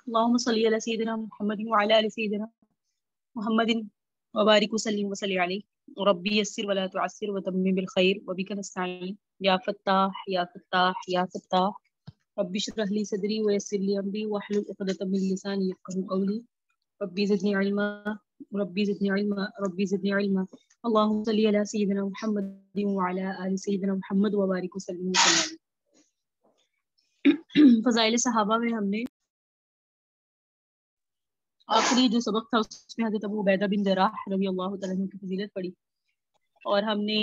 اللهم صل على سيدنا محمد وعلى آل سيدنا محمد وبارك وسلم وصل عليه ربي يسر ولا تعسر وتمم بالخير وبك نستعين يا فتاح يا فتاح يا فتاح ربي اشرح لي صدري ويسر لي امري واحلل عقدة من لساني يفقهوا قولي ربي زدني علما ربي زدني علما ربي زدني علما اللهم صل على سيدنا محمد وعلى آل سيدنا محمد وبارك وسلم وصل عليه. فضائل صحابہ میں ہم نے آخری جو سبق تھا اس میں حضرت ابو عبیدہ بن جراح رضی اللہ تعالیٰ عنہ کی فضیلت پڑھی، اور ہم نے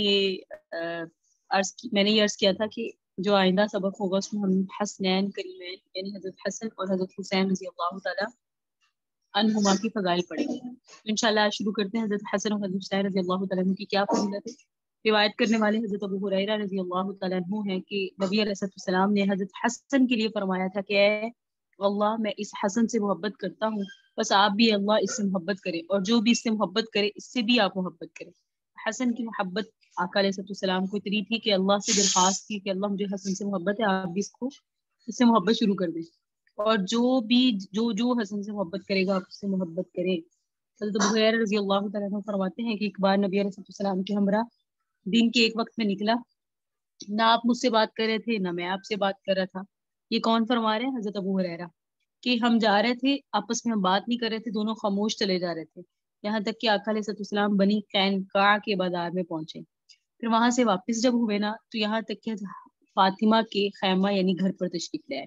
میں نے یہ عرض کیا تھا کہ جو آئندہ سبق ہوگا اس میں ہم حسنین کریمین یعنی حضرت حسن اور حضرت حسین رضی اللہ تعالیٰ عنہما کی فضائل پڑھیں گے. انشاءاللہ آج شروع کرتے ہیں. حضرت حسن اور حضرت حسین رضی اللہ تعالیٰ عنہ کی کیا فضیلت ہے. روایت کرنے والے حضرت ابو ہریرہ رضی اللہ تعالیٰ عنہ ہیں کہ نبی علیہ السلام نے حضرت حسن کے لیے فرمایا تھا کہ اے اللہ میں اس حسن سے محبت کرتا ہوں، بس آپ بھی اللہ اس سے محبت کریں، اور جو بھی اس سے محبت کرے اس سے بھی آپ محبت کریں. حسن کی محبت آقا علیہ السلام کو اتنی تھی کہ اللہ سے درخواست کی کہ اللہ مجھے حسن سے محبت ہے، آپ بھی اس سے محبت شروع کر دیں، اور جو حسن سے محبت کرے گا آپ اس سے محبت کریں. حضرت ابو ہریرہ رضی اللہ تعالیٰ عنہ فرماتے ہیں کہ ایک بار نبی علیہ السلام کے ہمراہ دن کے ایک وقت میں نکلا، نہ آپ مجھ سے بات کر رہے تھے نہ میں آپ سے بات کر رہا تھا. یہ کون فرما رہے ہیں؟ حضرت ابو ہریرہ. کہ ہم جا رہے تھے، آپس میں ہم بات نہیں کر رہے تھے، دونوں خاموش چلے جا رہے تھے، یہاں تک کہ آقا علیہ السلام بنی قینقاع کے بازار میں پہنچے. پھر وہاں سے واپس جب ہوئے نا تو یہاں تک کہ فاطمہ کے خیمہ یعنی گھر پر تشریف لائے.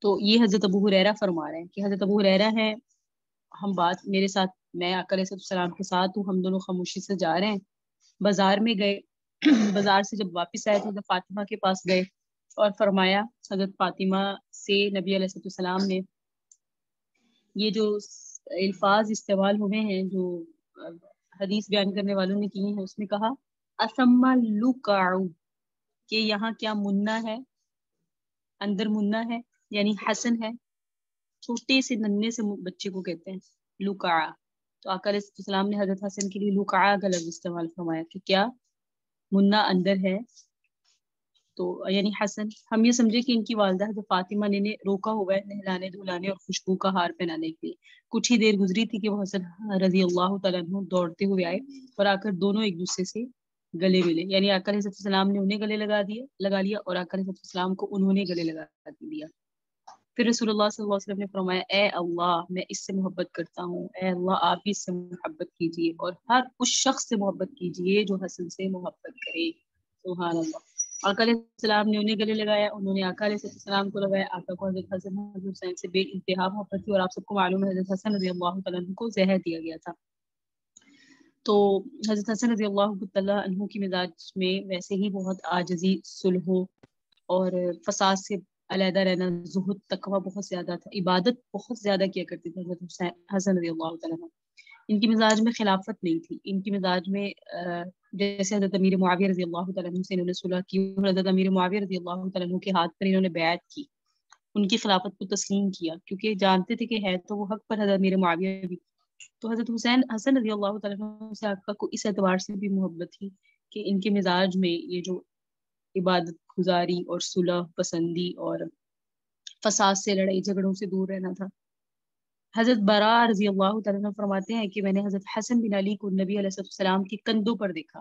تو یہ حضرت ابو ہریرہ فرما رہے ہیں کہ حضرت ابو ہریرہ ہیں، ہم بات میرے ساتھ، میں آقا علیہ السلام کے ساتھ ہوں، ہم دونوں خاموشی سے جا رہے ہیں، بازار میں گئے. بازار سے جب واپس آئے تو حضرت فاطمہ کے پاس گئے اور فرمایا، حضرت فاطمہ سے نبی علیہ السلام نے یہ جو الفاظ استعمال ہوئے ہیں جو حدیث بیان کرنے والوں نے کیے ہیں، اس میں کہا اسما لکعو، کہ یہاں کیا منہ ہے، اندر منہ ہے یعنی حسن ہے. چھوٹے سے ننھے سے بچے کو کہتے ہیں لکع. تو آقا علیہ السلام نے حضرت حسن کے لیے لکع کا لفظ استعمال فرمایا کہ کیا منہ اندر ہے، تو یعنی حسن. ہم یہ سمجھے کہ ان کی والدہ حضرت فاطمہ نے روکا ہوا ہے نہلانے دھلانے اور خوشبو کا ہار پہنانے کے لیے. کچھ ہی دیر گزری تھی کہ وہ حسن رضی اللہ تعالیٰ عنہ دوڑتے ہوئے آئے اور آ کر دونوں ایک دوسرے سے گلے ملے، یعنی آقا علیہ السلام نے انہیں گلے لگا لیا اور آقا علیہ السلام کو انہوں نے گلے لگا دیا. پھر رسول اللہ صلی اللہ علیہ وسلم نے فرمایا، اے اللہ میں اس سے محبت کرتا ہوں، اے اللہ آپ بھی اس سے محبت کیجیے اور ہر اس شخص سے محبت کیجیے جو حسن سے محبت کرے. سبحان اللہ. آقا علیہ السلام نے انہیں گلے لگایا، انہوں نے آقا علیہ السلام کو لگایا. آقا کو حضرت حسن حضرت حسین سے بے انتہا محبت تھی، اور آپ سب کو معلوم ہے حضرت حسن رضی اللہ تعالیٰ عنہ کو زہر دیا گیا تھا. تو حضرت حسن رضی اللہ تعالیٰ عنہ کی مزاج میں ویسے ہی بہت عاجزی، صلح اور فساد سے علیحدہ رہنا، زہد، تقویٰ بہت زیادہ تھا، عبادت بہت زیادہ کیا کرتے تھے حضرت حسن رضی اللہ تعالیٰ عنہ. ان کی مزاج میں خلافت نہیں تھی، ان کی مزاج میں جیسے حضرت امیر معاویہ رضی اللہ تعالیٰ عنہ سے انہوں نے صلح کی، اور حضرت امیر معاویہ رضی اللہ تعالیٰ عنہ کے ہاتھ پر انہوں نے بیعت کی، ان کی خلافت کو تسلیم کیا، کیونکہ جانتے تھے کہ ہے تو وہ حق پر حضرت امیر معاویہ بھی. تو حضرت حسن رضی اللہ تعالیٰ عنہ سے آقا کو اس اعتبار سے بھی محبت تھی کہ ان کے مزاج میں یہ جو عبادت گزاری اور صلح پسندی اور فساد سے، لڑائی جھگڑوں سے دور رہنا تھا. حضرت براء رضی اللہ تعالیٰ عنہ فرماتے ہیں کہ میں نے حضرت حسن بن علی کو نبی علیہ السلام کے کندھوں پر دیکھا،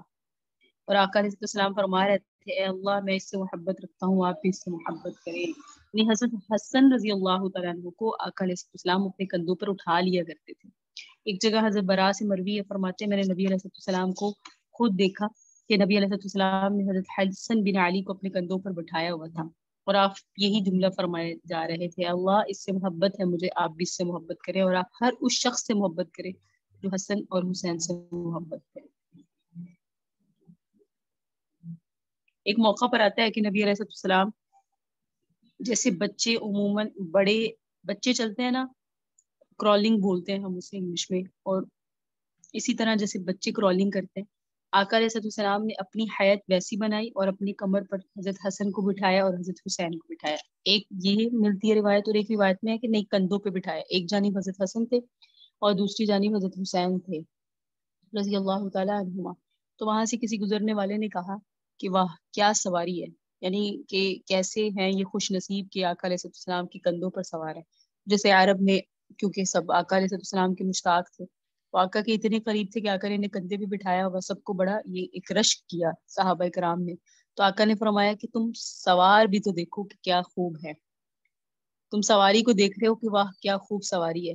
اور آقا علیہ السلام فرما رہے تھے، اے اللہ میں اس سے محبت رکھتا ہوں، آپ بھی اس سے محبت کریں. یعنی حضرت حسن رضی اللہ تعالیٰ عنہ کو آقا علیہ السلام اپنے کندھوں پر اٹھا لیا کرتے تھے. ایک جگہ حضرت براء سے مروی فرماتے ہیں، میں نے نبی علیہ السلام کو خود دیکھا کہ نبی علیہ السلام نے حضرت حسن بن علی کو اپنے کندھوں پر بٹھایا ہوا تھا، اور آپ یہی جملہ فرمائے جا رہے تھے، اللہ اس سے محبت ہے مجھے، آپ بھی اس سے محبت کریں، اور آپ ہر اس شخص سے محبت کریں جو حسن اور حسین سے محبت کرے. ایک موقع پر آتا ہے کہ نبی علیہ السلام جیسے بچے عموماً بڑے بچے چلتے ہیں نا، کرالنگ بولتے ہیں ہم اسے انگلش میں، اور اسی طرح جیسے بچے کرالنگ کرتے ہیں، آقا علیہ السلام نے اپنی حیت ویسی بنائی اور اپنی کمر پر حضرت حسن کو بٹھایا اور حضرت حسین کو بٹھایا. ایک یہ ملتی ہے روایت، اور ایک روایت میں ہے کہ نہیں کندھوں پہ بٹھایا. ایک جانب حضرت حسن تھے اور دوسری جانب حضرت حسین تھے رضی اللہ تعالیٰ عنہما. تو وہاں سے کسی گزرنے والے نے کہا کہ واہ کیا سواری ہے، یعنی کہ کیسے ہیں یہ خوش نصیب کہ آقا علیہ السلام کے کندھوں پر سوار ہے. جیسے عرب میں کیونکہ سب آقا علیہ السلام کے مشتاق تھے، تو آقا کے اتنے قریب تھے کہ آقا نے انہیں کندھے پہ بٹھایا اور سب کو بڑا یہ ایک رشک کیا صحابہ کرام نے. تو آقا نے فرمایا کہ تم سوار بھی تو دیکھو کہ کیا خوب ہے، تم سواری کو دیکھ رہے ہو کہ واہ کیا خوب سواری ہے،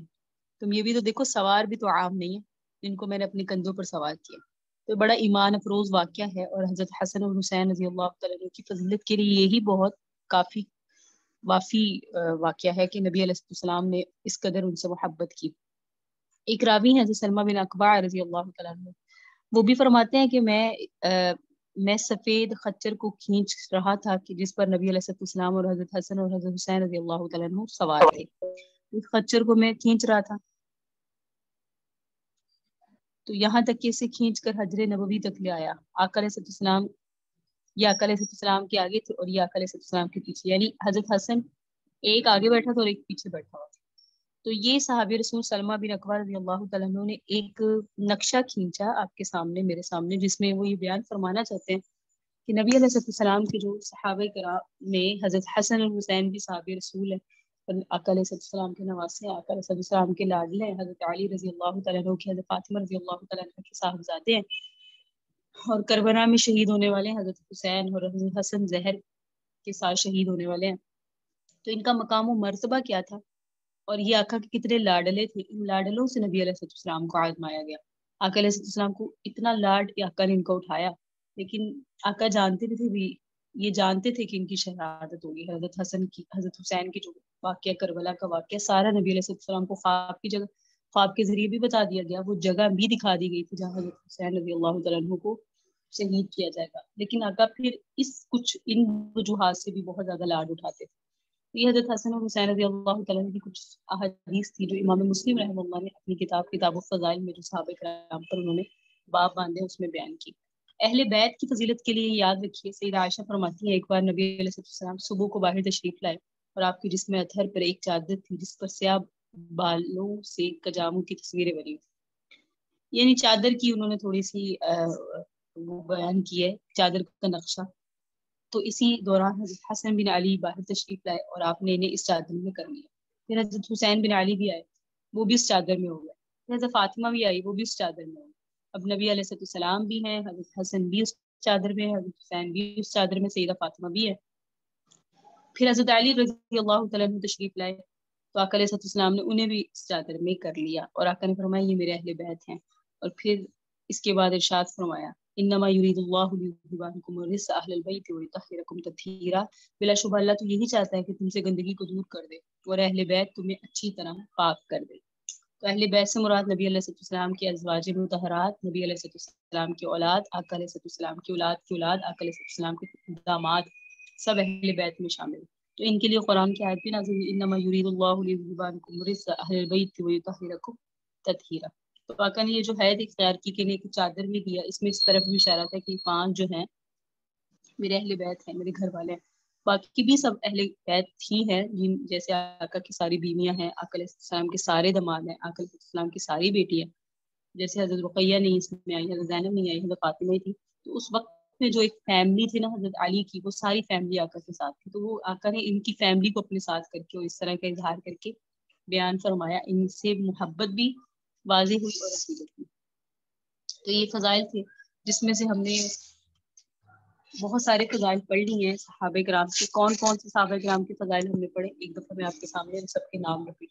تم یہ بھی تو دیکھو سوار بھی تو عام نہیں ہے جن کو میں نے اپنے کندھوں پر سوار کیا. تو بڑا ایمان افروز واقعہ ہے، اور حضرت حسن اور حسین رضی اللہ تعالیٰ عنہ کی فضیلت کے لیے یہی بہت کافی وافی واقعہ ہے کہ نبی علیہ السلام نے اس قدر ان سے محبت کی. ایک راوی ہیں حضرت سلمہ بن اکبع رضی اللہ تعالیٰ عنہ، وہ بھی فرماتے ہیں کہ میں سفید خچر کو کھینچ رہا تھا کہ جس پر نبی علیہ السلام اور حضرت حسن اور حضرت حسین رضی اللہ تعالیٰ عنہ سوار تھے. اس خچر کو میں کھینچ رہا تھا تو یہاں تک کہ اسے کھینچ کر حجر نبوی تک لے آیا. آقا علیہ السلام یہ آقا علیہ السلام کے آگے تھے اور یہ آقا علیہ السلام کے پیچھے، یعنی حضرت حسن ایک آگے بیٹھا تھا اور ایک پیچھے بیٹھا ہوا تھا. تو یہ صحابی رسول سلمہ بن اکبع رضی اللہ تعالیٰ عنہ نے ایک نقشہ کھینچا آپ کے سامنے میرے سامنے، جس میں وہ یہ بیان فرمانا چاہتے ہیں کہ نبی علیہ السلام کے جو صحابہ کرام میں حضرت حسن اور حسین بھی صحابی رسول ہیں، آقا علیہ السلام کے نواسے ہیں، آقا علیہ السلام کے لاڈلے ہیں، حضرت علی رضی اللہ تعالیٰ عنہ کی حضرت فاطمہ رضی اللہ تعالیٰ عنہ کے صاحبزادے ہیں، اور کربلا میں شہید ہونے والے ہیں حضرت حسین اور حضرت حسن زہر کے ساتھ شہید ہونے والے ہیں. تو ان کا مقام و مرتبہ کیا تھا اور یہ آقا کے کتنے لاڈلے تھے. ان لاڈلوں سے نبی علیہ السلام کو آزمایا گیا. آقا علیہ السلام کو اتنا لاڈ کہ آقا نے ان کو اٹھایا، لیکن آقا جانتے تھے بھی، یہ جانتے تھے کہ ان کی شہادت ہوگی. حضرت حسن کی حضرت حسین کی جو واقعہ کربلا کا واقعہ سارا نبی علیہ السلام کو خواب کی جگہ خواب کے ذریعے بھی بتا دیا گیا، وہ جگہ بھی دکھا دی گئی تھی جہاں حضرت حسین رضی اللہ تعالیٰ عنہ کو شہید کیا جائے گا. لیکن آقا پھر اس کچھ ان وجوہات سے بھی بہت زیادہ لاڈ اٹھاتے تھے. یہ حضرت حسن اور حسین رضی اللہ تعالیٰ عنہ کی کچھ احادیث تھی جو امام مسلم رحمہ اللہ نے اپنی کتاب الفضائل میں جو صحابہ کرام پر انہوں نے باب باندھے اس میں بیان کی. اہل بیت کی فضیلت کے لیے یاد رکھیے سیدہ عائشہ فرماتی ہے ایک بار نبی علیہ السلام صبح کو باہر تشریف لائے اور آپ کے جسم اطہر پر ایک چادر تھی جس پر سیاہ بالوں سے کجاموں کی تصویریں بنی تھی. یعنی چادر کی انہوں نے تھوڑی سی وہ بیان کی ہے چادر کا نقشہ. تو اسی دوران حضرت حسن بن علی باہر تشریف لائے اور آپ نے انہیں اس چادر میں کر لیا. پھر حضرت حسین بن علی بھی آئے، وہ بھی اس چادر میں ہو گئے. پھر حضرت فاطمہ بھی آئی، وہ بھی اس چادر میں ہو گئے. اب نبی علیہ السلام بھی ہیں، حضرت حسن بھی اس چادر میں ہے، حضرت حسین بھی اس چادر میں، سیدہ فاطمہ بھی ہے. پھر حضرت علی رضی اللہ تعالیٰ عنہ تشریف لائے تو آقا علیہ السلام نے انہیں بھی اس چادر میں کر لیا اور آقا نے فرمایا یہ میرے اہل بیت ہیں. اور پھر اس کے بعد ارشاد فرمایا انما یرید اللہ لیذھب عنکم الرجس اہل البیت ویطہرکم تطہیرا، بلا شبہ اللہ تو یہی چاہتا ہے کہ تم سے گندگی کو دور کر دے اور اہل بیت تمہیں اچھی طرح پاک کر دے. تو اہل بیت سے مراد نبی علیہ السلام کے ازواج مطہرات، نبی علیہ السلام کی اولاد، آقا علیہ السلام کی اولاد کی اولاد، آقا علیہ السلام کے داماد، سب اہل بیت میں شامل. تو ان کے لیے قرآن کی آیت بھی نازل ہوئی انما یرید اللہ لیذھب عنکم الرجس اہل البیت ویطہرکم تطہیرا. تو آقا نے یہ جو حید اختیار کی کہ ایک چادر بھی دیا، اس میں اس طرف بھی اشارہ تھا کہ 5 جو ہیں میرے اہل بیت ہیں، میرے گھر والے ہیں. باقی بھی سب اہل بیت ہی ہیں، جیسے آقا کی ساری بیویاں ہیں، آقا علیہ السلام کے سارے داماد ہیں، آقا علیہ السلام کی ساری بیٹی ہیں. جیسے حضرت رقیہ نہیں اس میں آئی، حضرت زینب نہیں آئی، حضرت فاطمہ ہی تھی. تو اس وقت میں جو ایک فیملی تھی نا حضرت علی کی، وہ ساری فیملی آقا کے ساتھ تھی. تو وہ آقا نے ان کی فیملی کو اپنے ساتھ کر کے اور اس طرح کا اظہار کر کے بیان فرمایا، ان سے محبت بھی واضح ہوئی اور عقیدت بھی. تو یہ فضائل تھے جس میں سے ہم نے بہت سارے فضائل پڑھ لی ہیں صحابہ کرام کے. کون کون سے صحابہ کرام کے فضائل ہم نے پڑھے ایک دفعہ میں آپ کے سامنے سب کے نام رکھ.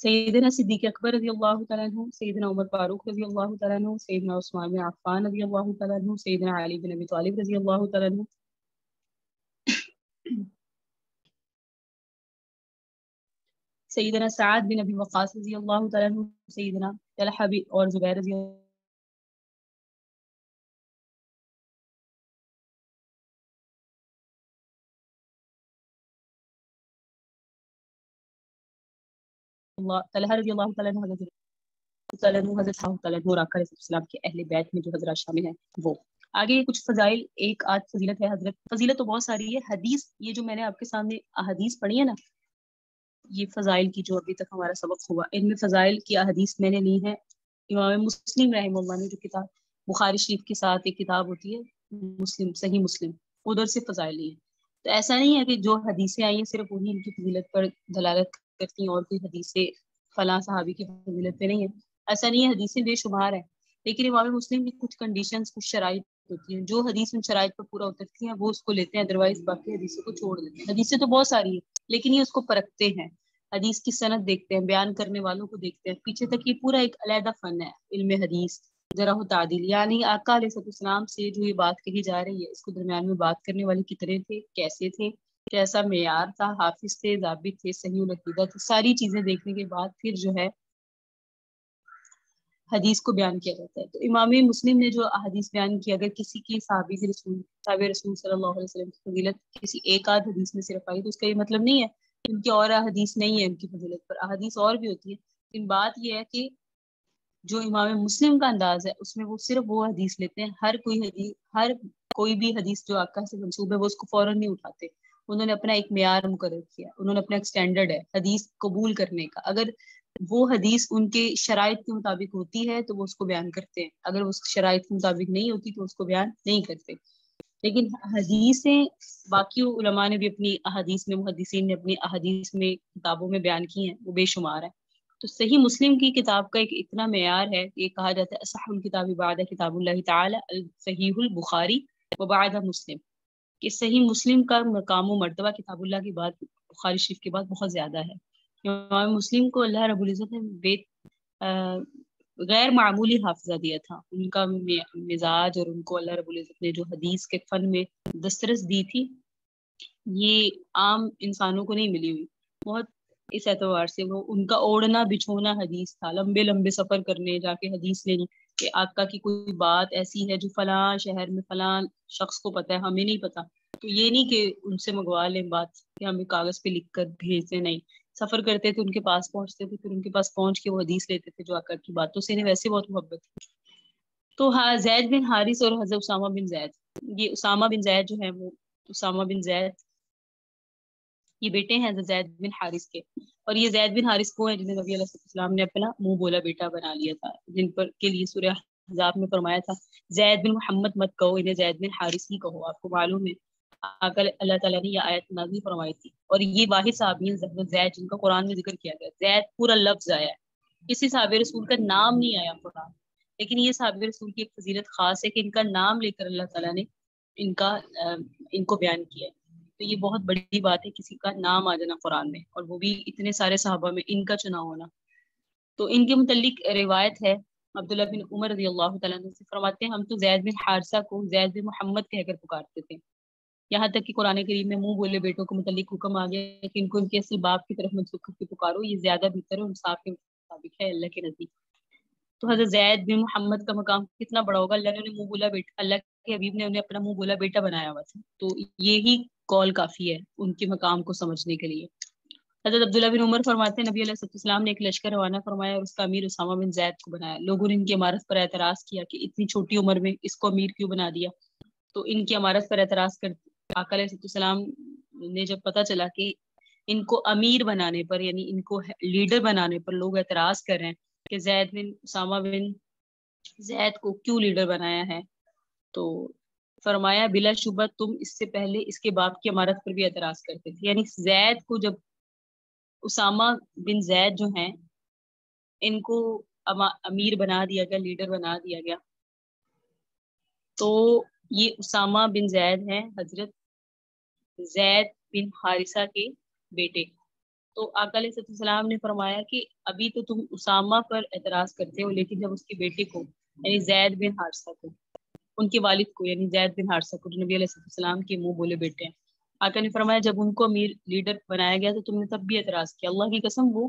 سیدنا صدیق اکبر رضی اللہ تعالیٰ عنہ، سیدنا عمر فاروق رضی اللہ تعالیٰ عنہ، سیدنا عثمان بن عفان رضی اللہ تعالیٰ عنہ، سیدنا علی بن ابی طالب رضی اللہ تعالیٰ عنہ، سیدنا سعد بن ابی وقاص رضی اللہ تعالیٰ عنہ، سیدنا طلحہ اور زبیر رضی اللہ طلحہ رضی اللہ تعالیٰ عنہ، حضرت تعالیٰ عنہ، حضرت تعالیٰ عنہ اور آقا علیہ السلام کے اہل بیت میں جو حضرات شامل ہیں وہ. آگے کچھ فضائل، ایک آدھ فضیلت ہے. حضرت فضیلت تو بہت ساری ہے، حدیث یہ جو میں نے آپ کے سامنے احادیث پڑھی ہے نا یہ فضائل کی جو ابھی تک ہمارا سبق ہوا، ان میں فضائل کی احادیث میں نے لی ہے امام مسلم رحمہ اللہ نے جو کتاب بخاری شریف کے ساتھ ایک کتاب ہوتی ہے مسلم، صحیح مسلم، ادھر سے فضائل لی ہے. تو ایسا نہیں ہے کہ جو حدیثیں آئی ہیں صرف وہی ان کی فضیلت پر دلالت کرتی ہیں اور کوئی حدیثیں فلاں صحابی کی فضیلت پہ نہیں ہے. ایسا نہیں ہے، حدیثیں بے شمار ہیں، لیکن امام مسلم کی کچھ کنڈیشنز، کچھ شرائط ہوتی ہیں، جو حدیث ان شرائط پر پورا اترتی ہیں وہ اس کو لیتے ہیں، ادروائز باقی حدیثوں کو چھوڑ دیتے ہیں. حدیثیں تو بہت ساری ہیں لیکن یہ اس کو پرکھتے ہیں، حدیث کی سند دیکھتے ہیں، بیان کرنے والوں کو دیکھتے ہیں. پیچھے تک یہ پورا ایک علیحدہ فن ہے علم حدیث، جرح و تعدیل. یعنی آقا علیہ السلام سے جو یہ بات کہی جا رہی ہے اس کو درمیان میں بات کرنے والے کتنے تھے، کیسے تھے، کیسا معیار تھا، حافظ تھے، ضابط تھے، صحیح العقیدہ تھے، ساری چیزیں دیکھنے کے بعد پھر جو ہے حدیث کو بیان کیا جاتا ہے. تو امام مسلم نے جو حدیث بیان کی، اگر کسی کی صحابی رسول صلی اللہ علیہ وسلم کی فضیلت کسی ایک آدھ حدیث میں صرف آئی تو اس کا یہ مطلب نہیں ہے ان کی اور احادیث نہیں ہے ان کی فضیلت پر، احادیث اور بھی ہوتی ہے. لیکن بات یہ ہے کہ جو امام مسلم کا انداز ہے اس میں وہ صرف وہ حدیث لیتے ہیں، ہر کوئی بھی حدیث جو آقا سے منسوب ہے وہ اس کو فوراً نہیں اٹھاتے. انہوں نے اپنا ایک معیار مقرر کیا، انہوں نے اپنا ایک سٹینڈرڈ ہے حدیث قبول کرنے کا. اگر وہ حدیث ان کے شرائط کے مطابق ہوتی ہے تو وہ اس کو بیان کرتے ہیں، اگر اس شرائط کے مطابق نہیں ہوتی تو اس کو بیان نہیں کرتے. لیکن حدیثیں باقی علماء نے بھی اپنی احادیث میں، محدثین نے اپنی احادیث میں کتابوں میں بیان کی ہیں، وہ بے شمار ہیں. تو صحیح مسلم کی کتاب کا ایک اتنا معیار ہے کہ کہا جاتا ہے اصح الکتاب بعد کتاب اللہ تعالی صحیح البخاری و بعد مسلم، کہ صحیح مسلم کا مقام و مرتبہ کتاب اللہ کی بات بخاری شریف کے بعد بہت زیادہ ہے. امام مسلم کو اللہ رب العزت نے غیر معمولی حافظہ دیا تھا. ان کا مزاج اور ان کو اللہ رب العزت نے جو حدیث کے فن میں دسترس دی تھی یہ عام انسانوں کو نہیں ملی ہوئی. بہت اس اعتبار سے وہ ان کا اوڑھنا بچھونا حدیث تھا، لمبے لمبے سفر کرنے جا کے حدیث لینی کہ آقا کی کوئی بات ایسی ہے جو فلاں شہر میں فلاں شخص کو پتہ ہے ہمیں نہیں پتہ، تو یہ نہیں کہ ان سے منگوا لیں بات کہ ہمیں کاغذ پہ لکھ کر بھیجتے، نہیں، سفر کرتے تھے، ان کے پاس پہنچتے تھے، پھر ان کے پاس پہنچ کے وہ حدیث لیتے تھے جو آقا کی باتوں سے انہیں ویسے بہت محبت تھی. تو ہاں، زید بن حارث اور حضرت اسامہ بن زید، یہ اسامہ بن زید جو ہے وہ اسامہ بن زید یہ بیٹے ہیں حضرت زید بن حارث کے، اور یہ زید بن حارث وہ ہیں جنہیں نبی علیہ السلام نے اپنا منہ بولا بیٹا بنا لیا تھا، جن پر کے لیے سورہ احزاب میں فرمایا تھا زید بن محمد مت کہو، انہیں زید بن حارث ہی کہو. آپ کو معلوم ہے آقا اللہ تعالیٰ نے یہ آیت نازل فرمائی تھی، اور یہ واحد صحابی ہیں زید جن کا قرآن میں ذکر کیا گیا. زید پورا لفظ آیا ہے، کسی صحابی رسول کا نام نہیں آیا قرآن، لیکن یہ صحابی رسول کی ایک فضیلت خاص ہے کہ ان کا نام لے کر اللہ تعالیٰ نے ان کو بیان کیا ہے. تو یہ بہت بڑی بات ہے کسی کا نام آ جانا قرآن میں، اور وہ بھی اتنے سارے صحابہ میں ان کا چنا ہونا. تو ان کے متعلق روایت ہے عبداللہ بن عمر رضی اللہ تعالیٰ عنہ سے فرماتے ہیں ہم تو زید بن حارثہ کو زید بن محمد کہہ کر پکارتے تھے، یہاں تک کہ قرآن کریم میں منہ بولے بیٹوں کے متعلق حکم آ گیا کہ ان کو ان کے اصل باپ کی طرف منسوخ کر کے پکارو، یہ زیادہ بہتر ہے، انصاف کے مطابق ہے اللہ کے نزدیک. تو حضرت زید بن محمد کا مقام کتنا بڑا ہوگا، اللہ نے انہیں منہ بولا بیٹا، اللہ کے حبیب نے انہیں اپنا منہ بولا بیٹا بنایا ہوا تھا. تو یہی قول کافی ہے ان کے مقام کو سمجھنے کے لیے. حضرت عبداللہ بن عمر فرماتے ہیں نبی علیہ السلام نے ایک لشکر روانہ فرمایا اور اس کا امیر اسامہ بن زید کو بنایا. لوگوں نے ان کی عمارت پر اعتراض کیا کہ اتنی چھوٹی عمر میں اس کو امیر کیوں بنا دیا. تو ان کی عمارت پر اعتراض کر آقا علیہ السلام نے جب پتہ چلا کہ ان کو امیر بنانے پر، یعنی ان کو لیڈر بنانے پر لوگ اعتراض کر رہے ہیں کہ زید بن اسامہ بن زید کو کیوں لیڈر بنایا ہے، تو فرمایا بلا شبہ تم اس سے پہلے اس کے باپ کی عمارت پر بھی اعتراض کرتے تھے. یعنی زید کو جب اسامہ بن زید جو ہیں ان کو امیر بنا دیا گیا، لیڈر بنا دیا گیا، تو یہ اسامہ بن زید ہیں حضرت زید بن حارثہ کے بیٹے. تو آقا علیہ السلام نے فرمایا کہ ابھی تو تم اسامہ پر اعتراض کرتے ہو، لیکن جب اس کے بیٹے کو یعنی زید بن حارثہ کو، ان کے والد کو یعنی زید بن حارثہ کو جو نبی علیہ السلام کے منہ بولے بیٹے ہیں، آقا نے فرمایا جب ان کو امیر لیڈر بنایا گیا تو تم نے تب بھی اعتراض کیا. اللہ کی قسم وہ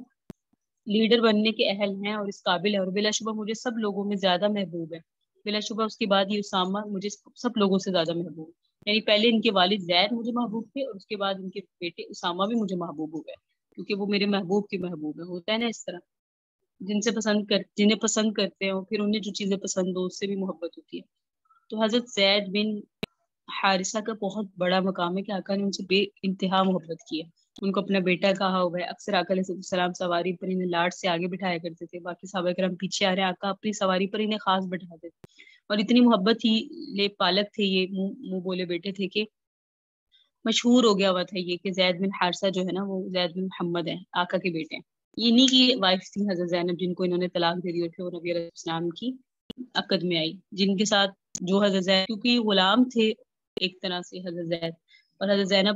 لیڈر بننے کے اہل ہیں اور اس قابل ہے، اور بلا شبہ مجھے سب لوگوں میں زیادہ محبوب ہے. بلا شبہ اس کے بعد یہ اسامہ مجھے سب لوگوں سے زیادہ محبوب ہے. یعنی پہلے ان کے والد زید مجھے محبوب تھے اور اس کے بعد ان کے بیٹے اسامہ بھی مجھے محبوب ہو گئے، کیونکہ وہ میرے محبوب کے محبوب ہے. ہوتا ہے نا اس طرح، جنہیں پسند کرتے ہیں پھر انہیں جو چیزیں پسند ہو اس سے بھی محبت ہوتی ہے. تو حضرت زید بن حارثہ کا بہت بڑا مقام ہے کہ آقا نے ان سے بے انتہا محبت کی ہے. ان کو اپنا بیٹا کہا ہوا ہے. اکثر آقا علیہ السلام سواری پر انہیں لاڈ سے آگے بٹھایا کرتے تھے, باقی صحابہ کرام پیچھے آ رہے ہیں, آقا اپنی سواری پر انہیں خاص بٹھاتے تھے. اور اتنی محبت ہی لے پالک تھے یہ, منہ بولے بیٹے تھے کہ مشہور ہو گیا ہوا تھا یہ کہ زید بن حارثہ جو ہے نا وہ زید بن محمد ہیں, آقا کے بیٹے ہیں. انہی کی وائف تھی حضرت زینب, جن کو انہوں نے طلاق دے دی تھے, وہ نبی علیہ السلام کی عقد میں آئی, جن کے ساتھ جو حضرت زید کیونکہ غلام تھے ایک طرح سے حضرت زید, اور حضرت زینب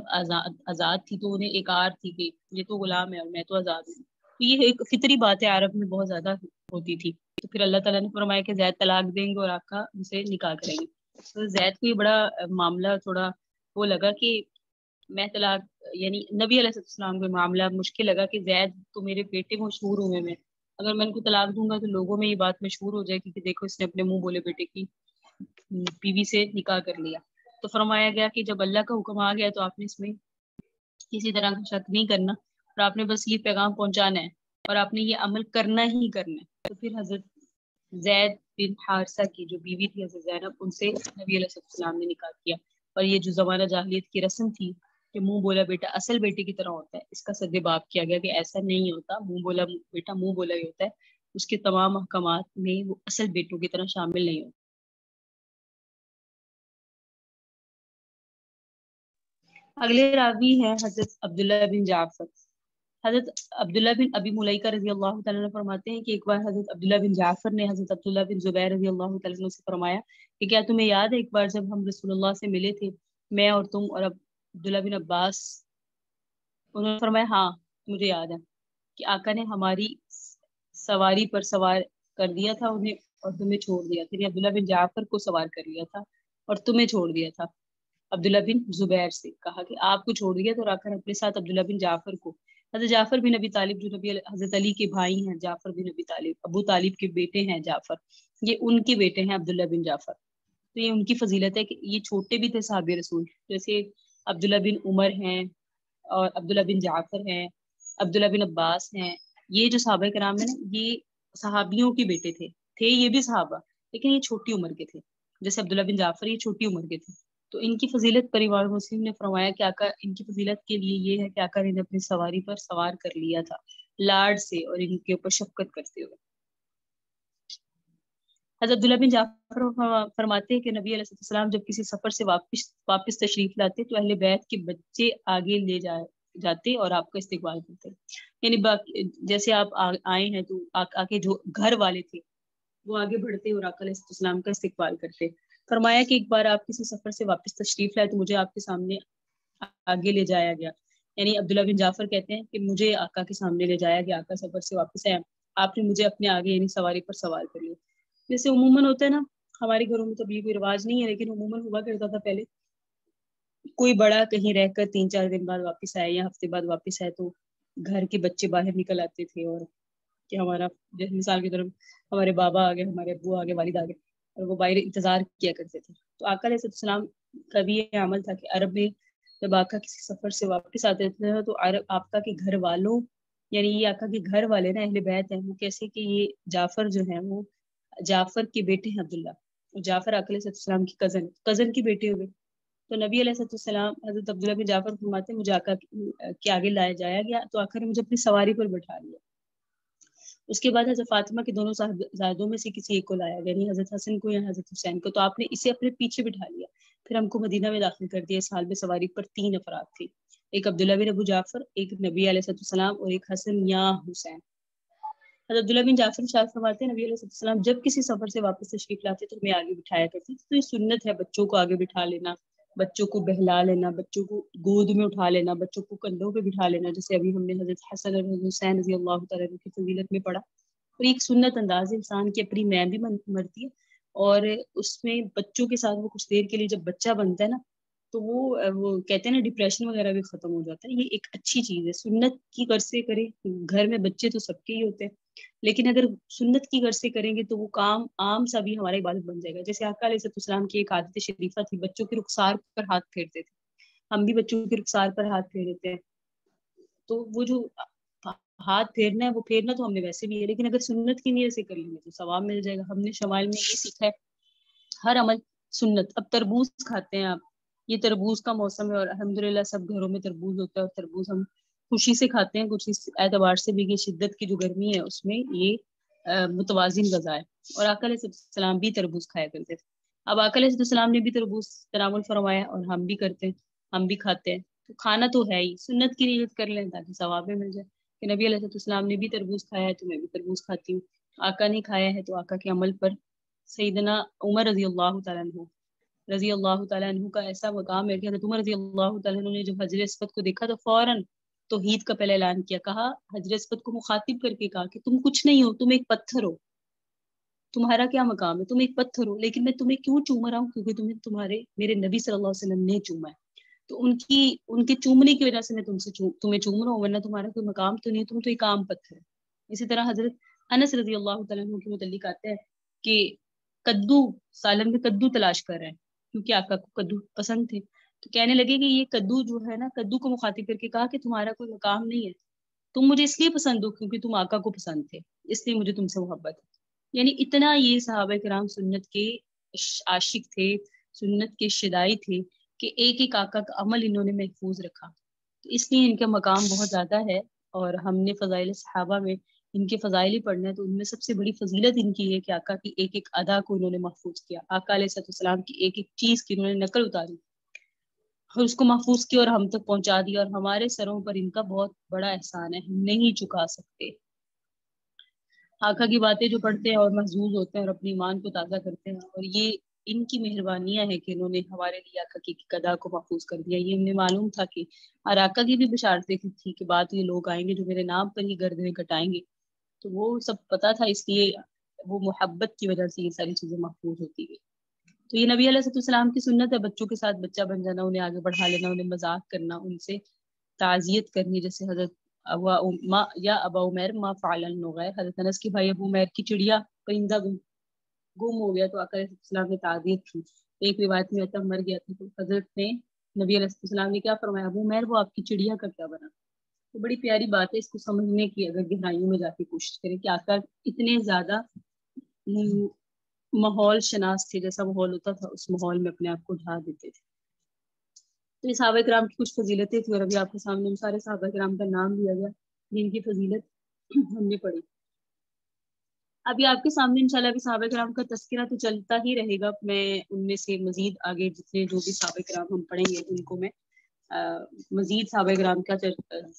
آزاد تھی, تو انہیں ایک آر تھی کہ یہ تو غلام ہے اور میں تو آزاد ہوں. تو یہ ایک فطری بات ہے, عرب میں بہت زیادہ ہوتی تھی. تو پھر اللہ تعالیٰ نے فرمایا کہ زید طلاق دیں گے اور آقا ان سے نکاح کریں گے. تو زید کو یہ بڑا معاملہ تھوڑا وہ لگا کہ میں طلاق, یعنی نبی علیہ السلام کا معاملہ مشکل لگا کہ زید تو میرے بیٹے مشہور ہوئے میں, اگر میں ان کو طلاق دوں گا تو لوگوں میں یہ بات مشہور ہو جائے گی کہ دیکھو اس نے اپنے منہ بولے بیٹے کی بیوی سے نکاح کر لیا. تو فرمایا گیا کہ جب اللہ کا حکم آ گیا تو آپ نے اس میں کسی طرح کا شک نہیں کرنا, اور آپ نے بس یہ پیغام پہنچانا ہے, اور آپ نے یہ عمل کرنا ہی کرنا ہے. تو پھر حضرت زید بن حارثہ کی جو بیوی تھی حضرت زینب, ان سے نبی علیہ السلام نے نکاح کیا. اور یہ جو زمانہ جاہلیت کی رسم تھی کہ منہ بولا بیٹا اصل بیٹے کی طرح ہوتا ہے, اس کا سد باب کیا گیا کہ ایسا نہیں ہوتا, منہ بولا بیٹا منہ بولا ہی ہوتا ہے, اس کے تمام احکامات میں وہ اصل بیٹوں کی طرح شامل نہیں ہوتا. اگلے راوی ہیں حضرت عبداللہ بن جعفر. حضرت عبداللہ بن ابی ملیکہ رضی اللہ تعالیٰ عنہ فرماتے ہیں کہ ایک بار حضرت عبداللہ بن جعفر نے حضرت عبداللہ بن زبیر رضی اللہ تعالیٰ عنہ سے فرمایا کہ کیا تمہیں یاد ہے ایک بار جب ہم رسول اللہ سے ملے تھے, میں اور تم اور عبداللہ بن عباس. انہوں نے فرمایا ہاں مجھے یاد ہے, کہ آقا نے ہماری سواری پر سوار کر دیا تھا انہیں اور تمہیں چھوڑ دیا تھا, یعنی عبداللہ بن جعفر کو سوار کر لیا تھا اور تمہیں چھوڑ دیا تھا. عبداللہ بن زبیر سے کہا کہ آپ کو چھوڑ دیا, تو آقا نے اپنے ساتھ عبداللہ بن جعفر کو, حضرت جعفر بن ابی طالب جو نبی حضرت علی کے بھائی ہیں, جعفر بن ابی طالب ابو طالب کے بیٹے ہیں جعفر, یہ ان کے بیٹے ہیں عبداللہ بن جعفر. تو یہ ان کی فضیلت ہے کہ یہ چھوٹے بھی تھے صحابی رسول, جیسے عبداللہ بن عمر ہیں اور عبداللہ بن جعفر ہیں, عبداللہ بن عباس ہیں. یہ جو صحابہ کرام ہیں نا, یہ صحابیوں کے بیٹے تھے یہ بھی صحابہ, لیکن یہ چھوٹی عمر کے تھے. جیسے عبداللہ بن جعفر یہ چھوٹی عمر کے تھے. تو ان کی فضیلت پر امام مسلم نے فرمایا کہ آقا ان کی فضیلت کے لیے یہ ہے کہ آقا نے اپنی سواری پر سوار کر لیا تھا لاڈ سے اور ان کے اوپر شفقت کرتے ہوئے. حضرت عبداللہ بن جعفر فرماتے ہیں کہ نبی علیہ السلام جب کسی سفر سے واپس تشریف لاتے تو اہل بیت کے بچے آگے لے جاتے اور آپ کا استقبال کرتے. یعنی جیسے آپ آئے ہیں تو آکے جو گھر والے تھے وہ آگے بڑھتے اور آقا علیہ السلام کا استقبال کرتے. فرمایا کہ ایک بار آپ کسی سفر سے واپس تشریف لائے تو مجھے آپ کے سامنے آگے لے جایا گیا. یعنی عبداللہ بن جعفر کہتے ہیں کہ مجھے آقا کے سامنے لے جایا گیا, آقا سفر سے واپس آئے, آپ نے مجھے اپنے آگے یعنی سواری پر سوار کر لیا. جیسے عموماً ہوتا ہے نا, ہمارے گھروں میں تو ابھی کوئی رواج نہیں ہے, لیکن عموماً ہوا کرتا تھا پہلے, کوئی بڑا کہیں رہ کر 3-4 دن بعد واپس آئے یا ہفتے بعد واپس آئے تو گھر کے بچے باہر نکل آتے تھے, اور کہ ہمارا جیسے مثال کی طرف ہمارے بابا آگے, ہمارے ابو آگے, والد آگے, اور وہ باہر انتظار کیا کرتے تھے. تو آقا علیہ السلام کا بھی یہ عمل تھا کہ عرب میں جب آقا کسی سفر سے واپس آتے تھے تو آقا کے گھر والوں, یعنی یہ آقا کے گھر والے نا اہل بیت ہیں, وہ کیسے کہ یہ جعفر جو ہیں وہ جعفر کے بیٹے ہیں عبداللہ, جعفر آقا علیہ السلام کی کزن کی بیٹے ہوئے. تو نبی علیہ السلام حضرت عبداللہ بن جعفر فرماتے ہیں مجھے آقا کے آگے لایا جایا گیا تو آقا نے مجھے اپنی سواری پر بٹھا لیا. اس کے بعد حضرت فاطمہ کے دونوں صاحبزادوں میں سے کسی ایک کو لایا گیا, یعنی حضرت حسن کو یا حضرت حسین کو, تو آپ نے اسے اپنے پیچھے بٹھا لیا. پھر ہم کو مدینہ میں داخل کر دیا. اس حال میں سواری پر 3 افراد تھے, ایک عبداللہ بن ابو جعفر, ایک نبی علیہ السلام اور ایک حسن یا حسین. حضرت عبداللہ بن جعفر شاہ فرماتے ہیں نبی علیہ السلام جب کسی سفر سے واپس تشریف لاتے تو ہمیں آگے بٹھایا کرتے. تو یہ سنت ہے بچوں کو آگے بٹھا لینا, بچوں کو بہلا لینا, بچوں کو گود میں اٹھا لینا, بچوں کو کندھوں پہ بٹھا لینا, جیسے ابھی ہم نے حضرت حسن اور حضرت حسین رضی اللہ تعالیٰ کی فضیلت میں پڑھا. اور ایک سنت انداز انسان کی اپنی میں بھی مرتی ہے, اور اس میں بچوں کے ساتھ وہ کچھ دیر کے لیے جب بچہ بنتا ہے نا تو وہ کہتے ہیں نا ڈپریشن وغیرہ بھی ختم ہو جاتا ہے. یہ ایک اچھی چیز ہے, سنت کی غرض سے کرے. گھر میں بچے تو سب کے ہی ہوتے ہیں, لیکن اگر سنت کی غرض سے کریں گے تو وہ کام عام سا بھی ہماری عبادت بن جائے گا. جیسے آقا علیہ السلام کی ایک عادت شریفہ تھی, بچوں کے رخسار پر ہاتھ پھیرتے تھے. ہم بھی بچوں کے رخسار پر ہاتھ پھیر دیتے ہیں, تو وہ جو ہاتھ پھیرنا ہے وہ پھیرنا تو ہم نے ویسے بھی ہے, لیکن اگر سنت کی نیت سے کر لیں گے تو ثواب مل جائے گا. ہم نے شمائل میں یہ سیکھا ہے, ہر عمل سنت. اب تربوز کھاتے ہیں آپ, یہ تربوز کا موسم ہے اور الحمدللہ سب گھروں میں تربوز ہوتا ہے, اور تربوز ہم خوشی سے کھاتے ہیں، کچھ اس اعتبار سے بھی کہ شدت کی جو گرمی ہے اس میں یہ متوازن غذا ہے۔ اور آقا علیہ السلام بھی تربوز کھایا کرتے تھے۔ اب آقا علیہ السلام نے بھی تربوز تناول فرمایا اور ہم بھی کرتے ہیں، ہم بھی کھاتے ہیں، تو کھانا تو ہے ہی، سنت کی نیت کر لیں تاکہ ثواب مل جائے کہ نبی علیہ السلام نے بھی تربوز کھایا ہے تو میں بھی تربوز کھاتی ہوں، آقا نے کھایا ہے تو آقا کے عمل پر سیدنا عمر رضی اللہ تعالیٰ عنہ کا ایسا مقام ہے کہ حضرت عمر رضی اللہ تعالیٰ عنہ نے جو حجر اسود کو دیکھا تو فوراً توحید کا پہلے اعلان کیا، کہا حجر اسود کو مخاطب کر کے کہا کہ تم کچھ نہیں ہو، تم ایک پتھر ہو، تمہارا کیا مقام ہے، تم ایک پتھر ہو، لیکن میں تمہیں کیوں چوم رہا ہوں، کیونکہ میرے نبی صلی اللہ علیہ وسلم نے چوما ہے، تو ان کے چومنے کی وجہ سے میں تمہیں چوم رہا ہوں، ورنہ تمہارا کوئی مقام تو نہیں، تم تو ایک عام پتھر ہے۔ اسی طرح حضرت انس رضی اللہ تعالیٰ عنہ کے متعلق آتا ہے کہ کدو، سالن میں کدو تلاش کر رہے ہیں کیونکہ آقا کو کدو پسند تھے، تو کہنے لگے کہ یہ کدو جو ہے نا، کدو کو مخاطب کر کے کہا کہ تمہارا کوئی مقام نہیں ہے، تم مجھے اس لیے پسند ہو کیونکہ تم آقا کو پسند تھے، اس لیے مجھے تم سے محبت ہے۔ یعنی اتنا یہ صحابہ کرام سنت کے عاشق تھے، سنت کے شدائی تھے کہ ایک ایک آقا کا عمل انہوں نے محفوظ رکھا، تو اس لیے ان کا مقام بہت زیادہ ہے۔ اور ہم نے فضائل صحابہ میں ان کے فضائل ہی پڑھنا ہے، تو ان میں سب سے بڑی فضیلت ان کی ہے کہ آقا کی ایک ایک ادا کو انہوں نے محفوظ کیا، آقا علیہ السلام کی ایک ایک چیز کی انہوں نے نقل اتاری اور اس کو محفوظ کیا اور ہم تک پہنچا دیا، اور ہمارے سروں پر ان کا بہت بڑا احسان ہے، ہم نہیں چکا سکتے۔ آقا کی باتیں جو پڑھتے ہیں اور محظوظ ہوتے ہیں اور اپنے ایمان کو تازہ کرتے ہیں، اور یہ ان کی مہربانیاں ہیں کہ انہوں نے ہمارے لیے آقا کی قدا کو محفوظ کر دیا۔ یہ ہمیں معلوم تھا کہ اور آقا کی بھی بشارتیں تھی کہ بعد یہ لوگ آئیں گے جو میرے نام پر ہی گردنیں کٹائیں گے، تو وہ سب پتہ تھا، اس لیے وہ محبت کی وجہ سے یہ ساری چیزیں محفوظ ہوتی گئی۔ تو یہ نبی علیہ السلام کی سنت ہے، بچوں کے ساتھ بچہ بن جانا، انہیں آگے بڑھا لینا، انہیں مذاق کرنا، ان سے تعزیت کرنی، جیسے حضرت یا ابا عمیر ما فعل النغیر، حضرت انس کی بھائی ابو عمیر کی چڑیا پرندہ گم ہو گیا تو آقا علیہ السلام نے تعزیت کی، ایک روایت میں تب مر گیا تھا تو حضرت نے نبی علیہ السلام نے کیا فرمایا، ابو عمیر وہ آپ کی چڑیا کا کیا بنا؟ تو بڑی پیاری بات ہے، اس کو سمجھنے کی اگر گہرائیوں میں جا کے کوشش کریں کہ آقا اتنے زیادہ ماحول شناس تھے، جیسا ماحول ہوتا تھا اس ماحول میں اپنے آپ کو ڈھا دیتے تھے۔ تو یہ صحابہ کرام کی کچھ فضیلتیں تھیں، اور ابھی آپ کے سامنے ان سارے صحابہ کرام کا نام لیا گیا جن کی فضیلت ہم نے پڑھی۔ ابھی آپ کے سامنے انشاءاللہ ابھی صحابہ کرام کا تذکرہ تو چلتا ہی رہے گا، میں ان میں سے مزید آگے جتنے جو بھی صحابہ کرام ہم پڑھیں گے ان کو میں مزید صحابہ کرام کا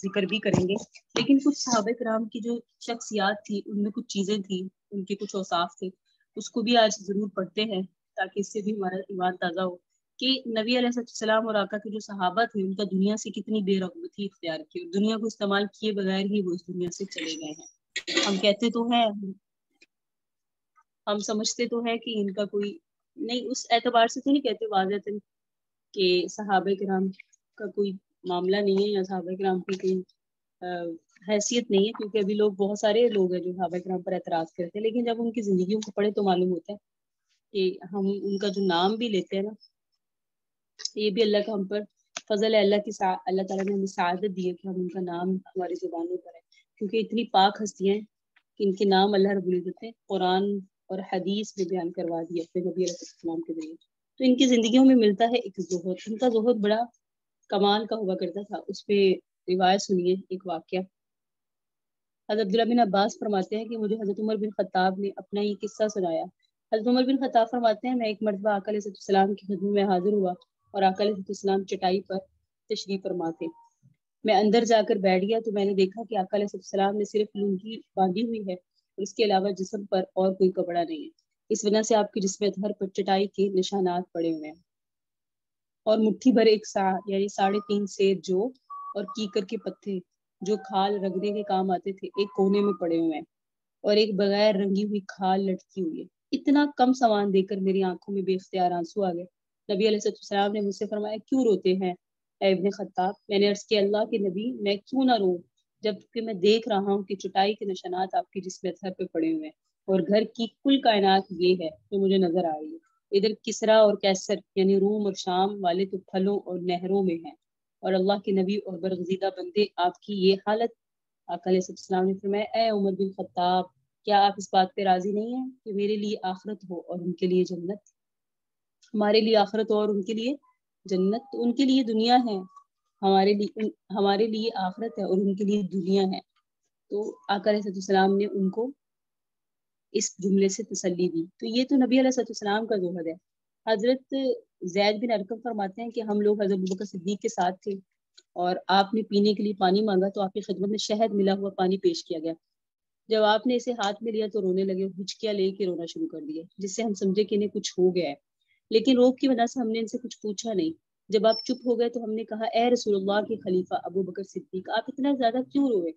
ذکر بھی کریں گے، لیکن کچھ صحابہ کرام کی جو شخصیات تھی ان میں کچھ چیزیں تھیں، ان کے کچھ اوصاف تھے، اس کو بھی آج ضرور پڑھتے ہیں تاکہ اس سے بھی ہمارا ایمان تازہ ہو کہ نبی علیہ السلام اور آقا کے جو صحابہ تھے ان کا دنیا سے کتنی بے رغبتی اختیار کی، اور دنیا کو استعمال کیے بغیر ہی وہ اس دنیا سے چلے گئے ہیں۔ ہم کہتے تو ہیں، ہم سمجھتے تو ہے کہ ان کا کوئی نہیں، اس اعتبار سے تو نہیں کہتے واضح کہ صحابہ کرام کا کوئی معاملہ نہیں ہے یا صحابہ کرام کی کوئی حیثیت نہیں ہے، کیونکہ ابھی لوگ بہت سارے لوگ ہیں جو صحابہ کرام پر اعتراض کرتے ہیں، لیکن جب ان کی زندگیوں کو پڑھے تو معلوم ہوتا ہے کہ ہم ان کا جو نام بھی لیتے ہیں نا، یہ بھی اللہ کا ہم پر فضل ہے، اللہ تعالیٰ نے ہمیں سعادت دی ہے کہ ہم ان کا نام ہماری زبانوں پر ہے، کیونکہ اتنی پاک ہستیاں ہیں کہ ان کے نام اللہ رب العزت نے قرآن اور حدیث میں بیان کروا دیا اپنے نبی علیہ السلام کے ذریعے۔ تو ان کی زندگیوں میں ملتا ہے ایک زہد، ان کا زہد بڑا کمال کا ہوا کرتا تھا۔ اس پہ روایت سنیے ایک واقعہ۔ حضرت عبداللہ بن عباس فرماتے ہیں کہ مجھے حضرت عمر بن خطاب نے اپنا یہ قصہ سنایا۔ حضرت عمر بن خطاب فرماتے ہیں میں ایک مرتبہ آقا علیہ السلام کی خدمت میں حاضر ہوا اور آقا علیہ السلام چٹائی پر تشریف فرما تھے۔ میں اندر جا کر بیٹھ گیا تو میں نے دیکھا کہ آقا علیہ السلام نے صرف لنگی باندھی ہوئی ہے اور اس کے علاوہ جسم پر اور کوئی کپڑا نہیں ہے، اس وجہ سے آپ کے جسم اطہر پر چٹائی کے نشانات پڑے ہوئے ہیں، اور مٹھی بھر ایک سا یعنی 3.5 سیر جو اور کیکر کے پتے جو کھال رگڑنے کے کام آتے تھے ایک کونے میں پڑے ہوئے ہیں، اور ایک بغیر رنگی ہوئی کھال لٹکی ہوئی ہے۔ اتنا کم سامان دے کر میری آنکھوں میں بے اختیار آنسو آ گئے۔ نبی علیہ السلام نے مجھ سے فرمایا کیوں روتے ہیں اے ابن خطاب؟ میں نے عرض کیا اللہ کے نبی میں کیوں نہ روں جب کہ میں دیکھ رہا ہوں کہ چٹائی کے نشانات آپ کے جسم اطہر پہ پڑے ہوئے ہیں اور گھر کی کل کائنات یہ ہے جو مجھے نظر آ رہی ہے۔ ادھر کسرا اور کیسر یعنی روم اور شام والے تو پھلوں اور نہروں میں ہیں، اور اللہ کے نبی اور برگزیدہ بندے آپ کی یہ حالت۔ آقا علیہ السلام نے فرمایا اے عمر بن خطاب کیا آپ اس بات پہ راضی نہیں ہیں کہ میرے لیے آخرت ہو اور ان کے لیے جنت؟ ہمارے لیے آخرت ہو اور ان کے لیے جنت، تو ان کے لیے دنیا ہے ہمارے لیے آخرت ہے اور ان کے لیے دنیا ہے. تو آقا علیہ السلام نے ان کو اس جملے سے تسلی دی. تو یہ تو نبی علیہ السلام کا زہد ہے. حضرت زید بن ارقم فرماتے ہیں کہ ہم لوگ حضرت ابوبکر صدیق کے ساتھ تھے اور آپ نے پینے کے لیے پانی مانگا تو آپ کی خدمت میں شہد ملا ہوا پانی پیش کیا گیا. جب آپ نے اسے ہاتھ میں لیا تو رونے لگے, ہچکیاں لے کے رونا شروع کر دیا, جس سے ہم سمجھے کہ انہیں کچھ ہو گیا ہے. لیکن روب کی وجہ سے ہم نے ان سے کچھ پوچھا نہیں. جب آپ چپ ہو گئے تو ہم نے کہا اے رسول اللہ کے خلیفہ ابوبکر صدیق, آپ اتنا زیادہ کیوں روئے؟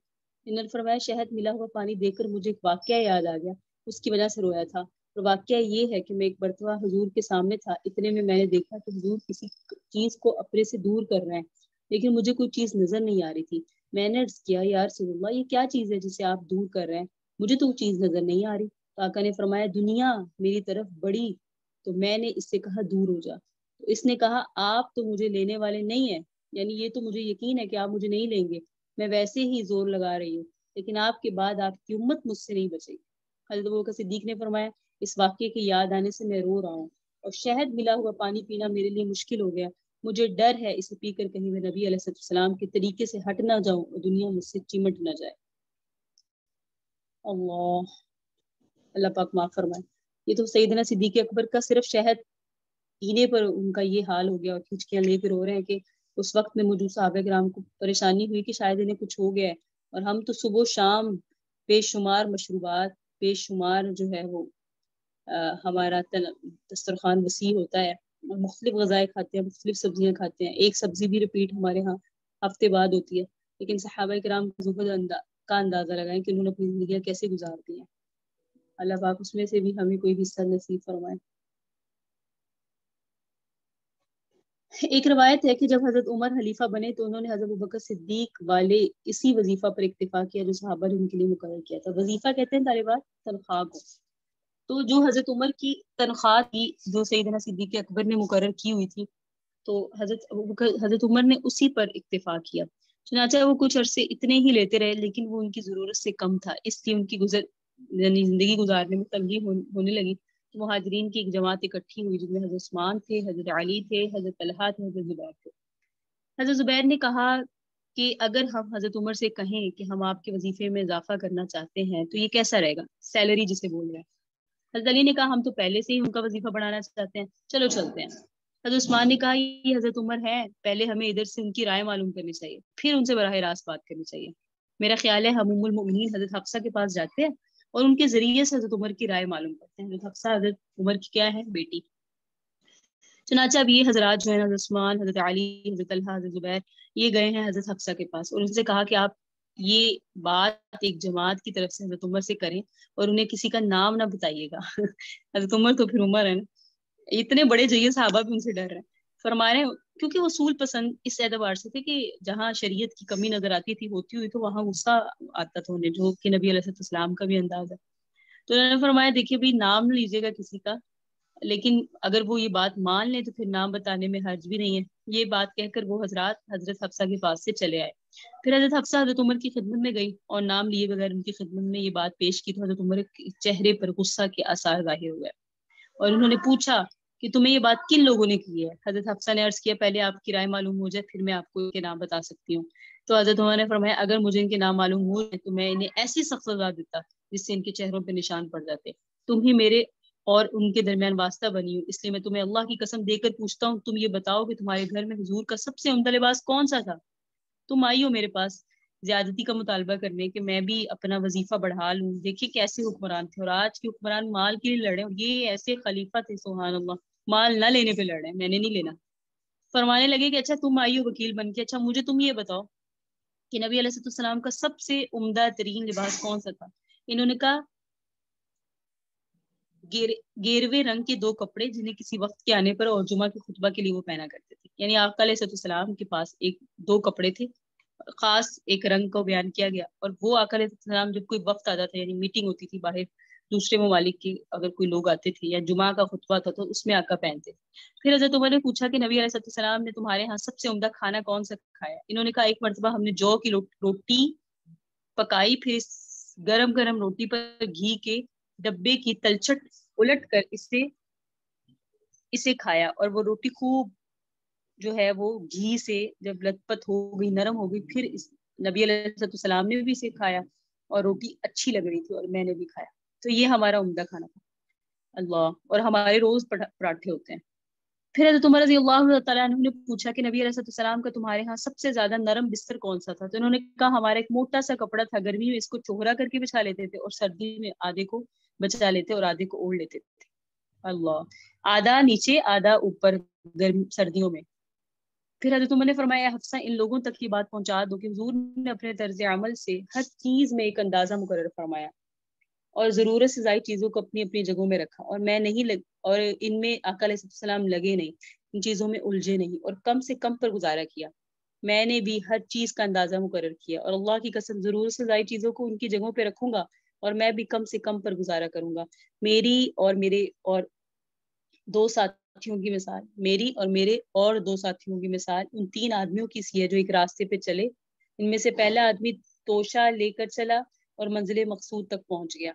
انہوں نے فرمایا شہد ملا ہوا پانی دیکھ کر مجھے ایک واقعہ یاد آ گیا, اس کی وجہ سے رویا تھا. اور واقعہ یہ ہے کہ میں ایک مرتبہ حضور کے سامنے تھا, اتنے میں نے دیکھا کہ حضور کسی چیز کو اپنے سے دور کر رہے ہیں, لیکن مجھے کوئی چیز نظر نہیں آ رہی تھی. میں نے عرض کیا یا رسول اللہ یہ کیا چیز ہے جسے آپ دور کر رہے ہیں؟ مجھے تو وہ چیز نظر نہیں آ رہی. تو آقا نے فرمایا دنیا میری طرف بڑی. تو میں نے اس سے کہا دور ہو جا. تو اس نے کہا آپ تو مجھے لینے والے نہیں ہیں, یعنی یہ تو مجھے یقین ہے کہ آپ مجھے نہیں لیں گے, میں ویسے ہی زور لگا رہی ہوں, لیکن آپ کے بعد آپ کی امت مجھ سے نہیں بچے گی. حضرت ابوبکر صدیق نے فرمایا اس واقعے کی یاد آنے سے میں رو رہا ہوں, اور شہد ملا ہوا پانی پینا میرے لیے مشکل ہو گیا. مجھے ڈر ہے اسے پی کر کہیں میں نبی علیہ السلام کے طریقے سے ہٹ نہ جاؤں اور دنیا مجھ سے چمٹ نہ جائے. اللہ پاک معاف فرمائے. یہ تو سیدنا صدیق اکبر کا صرف شہد پینے پر ان کا یہ حال ہو گیا اور کھچکیاں لے کے رو رہے ہیں کہ اس وقت میں موجود صحابہ کرام کو پریشانی ہوئی کہ شاید انہیں کچھ ہو گیا ہے, اور ہم تو صبح و شام بے شمار مشروبات, بے شمار جو ہے وہ ہمارا دسترخوان وسیع ہوتا ہے, مختلف غذائیں کھاتے ہیں, مختلف سبزیاں کھاتے ہیں, ایک سبزی بھی رپیٹ ہمارے ہاں ہفتے بعد ہوتی ہے. لیکن صحابہ کرام کا اندازہ لگائیں کہ انہوں نے اپنی زندگیاں کیسے گزارتی ہیں. اللہ پاک اس میں سے بھی ہمیں کوئی حصہ نصیب فرمائے. ایک روایت ہے کہ جب حضرت عمر خلیفہ بنے تو انہوں نے حضرت ابوبکر صدیق والے اسی وظیفہ پر اکتفا کیا جو صحابہ نے ان کے لیے مقرر کیا تھا. وظیفہ کہتے ہیں طالبات تنخواہ کو. تو جو حضرت عمر کی تنخواہ تھی جو سیدنا صدیق اکبر نے مقرر کی ہوئی تھی, تو حضرت عمر نے اسی پر اکتفا کیا. چنانچہ وہ کچھ عرصے اتنے ہی لیتے رہے, لیکن وہ ان کی ضرورت سے کم تھا, اس لیے ان کی یعنی زندگی گزارنے میں تنگی ہونے لگی. مہاجرین کی ایک جماعت اکٹھی ہوئی جن میں حضرت عثمان تھے, حضرت علی تھے, حضرت طلحہ تھے, حضرت زبیر تھے. حضرت زبیر نے کہا کہ اگر ہم حضرت عمر سے کہیں کہ ہم آپ کے وظیفے میں اضافہ کرنا چاہتے ہیں تو یہ کیسا رہے گا, سیلری جسے بول رہے ہیں. حضرت علی نے کہا ہم تو پہلے سے ہی ان کا وظیفہ بڑھانا چاہتے ہیں, چلو چلتے ہیں. حضرت عثمان نے کہا یہ حضرت عمر ہے, پہلے ہمیں ادھر سے ان کی رائے معلوم کرنی چاہیے, پھر ان سے براہ راست بات کرنی چاہیے. میرا خیال ہے ہم ام المؤمنین حضرت حفصہ کے پاس جاتے ہیں اور ان کے ذریعے سے حضرت عمر کی رائے معلوم کرتے ہیں. حضرت حفصہ حضرت عمر کی کیا ہے, بیٹی. چنانچہ اب یہ حضرات جو ہیں حضرت عثمان, حضرت علی, حضرت طلحہ, حضرت زبیر, یہ گئے ہیں حضرت حفصہ کے پاس اور ان سے کہا کہ آپ یہ بات ایک جماعت کی طرف سے حضرت عمر سے کریں اور انہیں کسی کا نام نہ بتائیے گا. حضرت عمر تو پھر عمر ہے نا, اتنے بڑے جیے صحابہ بھی ان سے ڈر رہے ہیں. فرما رہے ہیں کیونکہ اصول پسند اس اعتبار سے تھے کہ جہاں شریعت کی کمی نظر آتی تھی ہوتی ہوئی تو وہاں غصہ آتا تھا انہیں, جو کہ نبی علیہ السلام کا بھی انداز ہے. تو انہوں نے فرمایا دیکھیے بھی نام لیجیے گا کسی کا, لیکن اگر وہ یہ بات مان لیں تو پھر نام بتانے میں حرج بھی نہیں ہے. یہ بات کہہ کر وہ حضرات حضرت حفصہ کے پاس سے چلے آئے. پھر حضرت حفصہ حضرت عمر کی خدمت میں گئی اور نام لیے بغیر ان کی خدمت میں یہ بات پیش کی تو حضرت عمر کے چہرے پر غصہ کے آثار ظاہر ہوئے اور انہوں نے پوچھا کہ تمہیں یہ بات کن لوگوں نے کی ہے. حضرت حفصہ نے عرض کیا پہلے آپ کی رائے معلوم ہو جائے پھر میں آپ کو ان کے نام بتا سکتی ہوں. تو حضرت عمر نے فرمایا اگر مجھے ان کے نام معلوم ہو جائے تو میں انہیں ایسی سخت سزا دیتا جس سے ان کے چہروں پہ نشان پڑ جاتے. تم ہی میرے اور ان کے درمیان واسطہ بنی ہوں, اس لیے میں تمہیں اللہ کی قسم دے کر پوچھتا ہوں تم یہ بتاؤ کہ تمہارے گھر میں حضور کا سب سے عمدہ لباس کون سا تھا. تم آئی ہو میرے پاس زیادتی کا مطالبہ کرنے کہ میں بھی اپنا وظیفہ بڑھا لوں. دیکھیے کیسے حکمران تھے, اور آج کے حکمران مال کے لیے لڑے, یہ ایسے خلیفہ تھے سبحان اللہ, مال نہ لینے پہ لڑ رہے ہیں, میں نے نہیں لینا. فرمانے لگے کہ اچھا تم آئی ہو وکیل بن کے, اچھا مجھے تم یہ بتاؤ کہ نبی علیہ السلام کا سب سے عمدہ ترین لباس کون سا تھا. انہوں نے کہا گیروے رنگ کے 2 کپڑے جنہیں کسی وقت کے آنے پر اور جمعہ کے خطبہ کے لیے وہ پہنا کرتے تھے. یعنی آقا علیہ السلام کے پاس 2 کپڑے تھے, خاص ایک رنگ کو بیان کیا گیا, اور وہ آقا علیہ السلام جب کوئی وقت آتا تھا یعنی میٹنگ ہوتی تھی باہر دوسرے ممالک کے اگر کوئی لوگ آتے تھے یا جمعہ کا خطبہ تھا تو اس میں آقا پہنتے. پھر حضرت عمر نے پوچھا کہ نبی علیہ السلام نے تمہارے ہاں سب سے عمدہ کھانا کون سا کھایا. انہوں نے کہا ایک مرتبہ ہم نے جو کی روٹی پکائی, پھر گرم گرم روٹی پر گھی کے ڈبے کی تلچھٹ الٹ کر اسے کھایا, اور وہ روٹی خوب جو ہے وہ گھی سے جب لت پت ہو گئی، نرم ہو گئی، پھر نبی علیہ السلام نے بھی اسے کھایا اور روٹی اچھی لگ رہی تھی اور میں نے بھی کھایا. تو یہ ہمارا عمدہ کھانا تھا. اللہ. اور ہمارے روز پراٹھے ہوتے ہیں. پھر حضرت عمر رضی اللہ تعالیٰ عنہ نے پوچھا کہ نبی علیہ السلام کا تمہارے ہاں سب سے زیادہ نرم بستر کون سا تھا؟ تو انہوں نے کہا ہمارا ایک موٹا سا کپڑا تھا، گرمی میں اس کو چوہرا کر کے بچھا لیتے تھے اور سردی میں آدھے کو بچا لیتے اور آدھے کو اوڑھ لیتے تھے. اللہ. آدھا نیچے آدھا اوپر سردیوں میں. پھر حضرت عمر نے فرمایا حفصہ ان لوگوں تک یہ بات پہنچا دو کہ حضور نے اپنے طرز عمل سے ہر چیز میں ایک اندازہ مقرر فرمایا اور ضرورت سے زائد چیزوں کو اپنی اپنی جگہوں میں رکھا، اور میں نہیں اور ان میں آقا علیہ السلام لگے نہیں، ان چیزوں میں الجھے نہیں اور کم سے کم پر گزارا کیا. میں نے بھی ہر چیز کا اندازہ مقرر کیا اور اللہ کی قسم ضرورت سے زائد چیزوں کو ان کی جگہوں پہ رکھوں گا اور میں بھی کم سے کم پر گزارا کروں گا. میری اور میرے اور دو ساتھیوں کی مثال، میری اور میرے اور دو ساتھیوں کی مثال ان تین آدمیوں کی سی ہے جو ایک راستے پہ چلے. ان میں سے پہلا آدمی توشہ لے کر چلا اور منزل مقصود تک پہنچ گیا،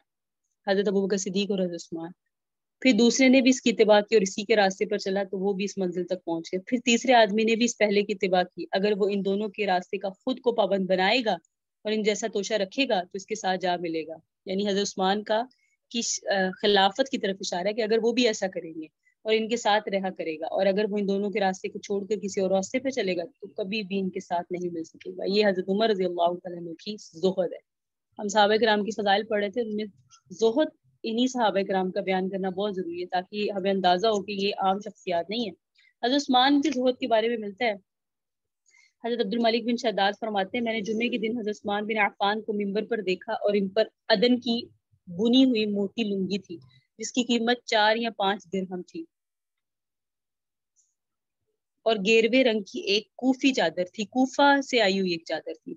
حضرت ابوبکر صدیق اور حضرت عثمان. پھر دوسرے نے بھی اس کی اتباع کی اور اسی کے راستے پر چلا تو وہ بھی اس منزل تک پہنچ گیا. پھر تیسرے آدمی نے بھی اس پہلے کی اتباع کی. اگر وہ ان دونوں کے راستے کا خود کو پابند بنائے گا اور ان جیسا توشہ رکھے گا تو اس کے ساتھ جا ملے گا. یعنی حضرت عثمان کا کی خلافت کی طرف اشارہ ہے کہ اگر وہ بھی ایسا کریں گے اور ان کے ساتھ رہا کرے گا، اور اگر وہ ان دونوں کے راستے کو چھوڑ کر کسی اور راستے پہ چلے گا تو کبھی بھی ان کے ساتھ نہیں مل سکے گا. یہ حضرت عمر رضی اللہ تعالیٰ عنہ کی زہد ہے. ہم صحابہ کرام کی فضائل پڑھ رہے تھے، ان میں زہد انہی صحابہ کرام کا بیان کرنا بہت ضروری ہے تاکہ ہمیں اندازہ ہو کہ یہ عام شخصیات نہیں ہیں. حضرت عثمان کے زہد کے بارے میں ملتا ہے، حضرت عبد الملک بن شداد فرماتے ہیں میں نے جمعے کے دن حضرت عثمان بن عفان کو منبر پر دیکھا اور ان پر عدن کی بنی ہوئی موٹی لنگی تھی جس کی قیمت 4 یا 5 درہم تھی اور گیروے رنگ کی ایک کوفی چادر تھی، کوفہ سے آئی ہوئی ایک چادر تھی.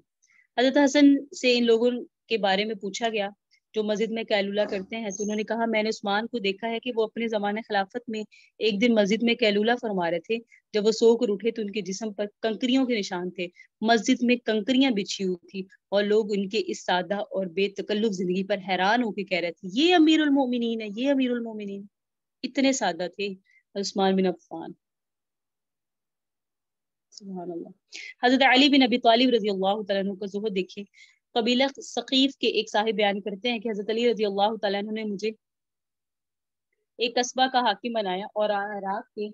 حضرت حسن سے ان لوگوں کے بارے میں پوچھا گیا جو مسجد میں قیلولہ کرتے ہیں تو انہوں نے کہا میں نے عثمان کو دیکھا ہے کہ وہ اپنے زمانے خلافت میں ایک دن مسجد میں قیلولہ فرما رہے تھے. جب وہ سو کر اٹھے تو ان کے جسم پر کنکریوں کے نشان تھے. مسجد میں کنکریاں بچھی ہوئی تھی اور لوگ ان کے اس سادہ اور بے تکلف زندگی پر حیران ہو کے کہہ رہے تھے یہ امیر المومنین ہے، یہ امیر المومنین. اتنے سادہ تھے عثمان بن عفان. سبحان اللہ. حضرت علی بن ابی طالب رضی اللہ تعالیٰ عنہ کا زہد دیکھیں. قبیلہ ثقیف کے ایک صاحب بیان کرتے ہیں کہ حضرت علی رضی اللہ تعالیٰ عنہ نے مجھے ایک قصبہ کا حاکم بنایا اور عراق کے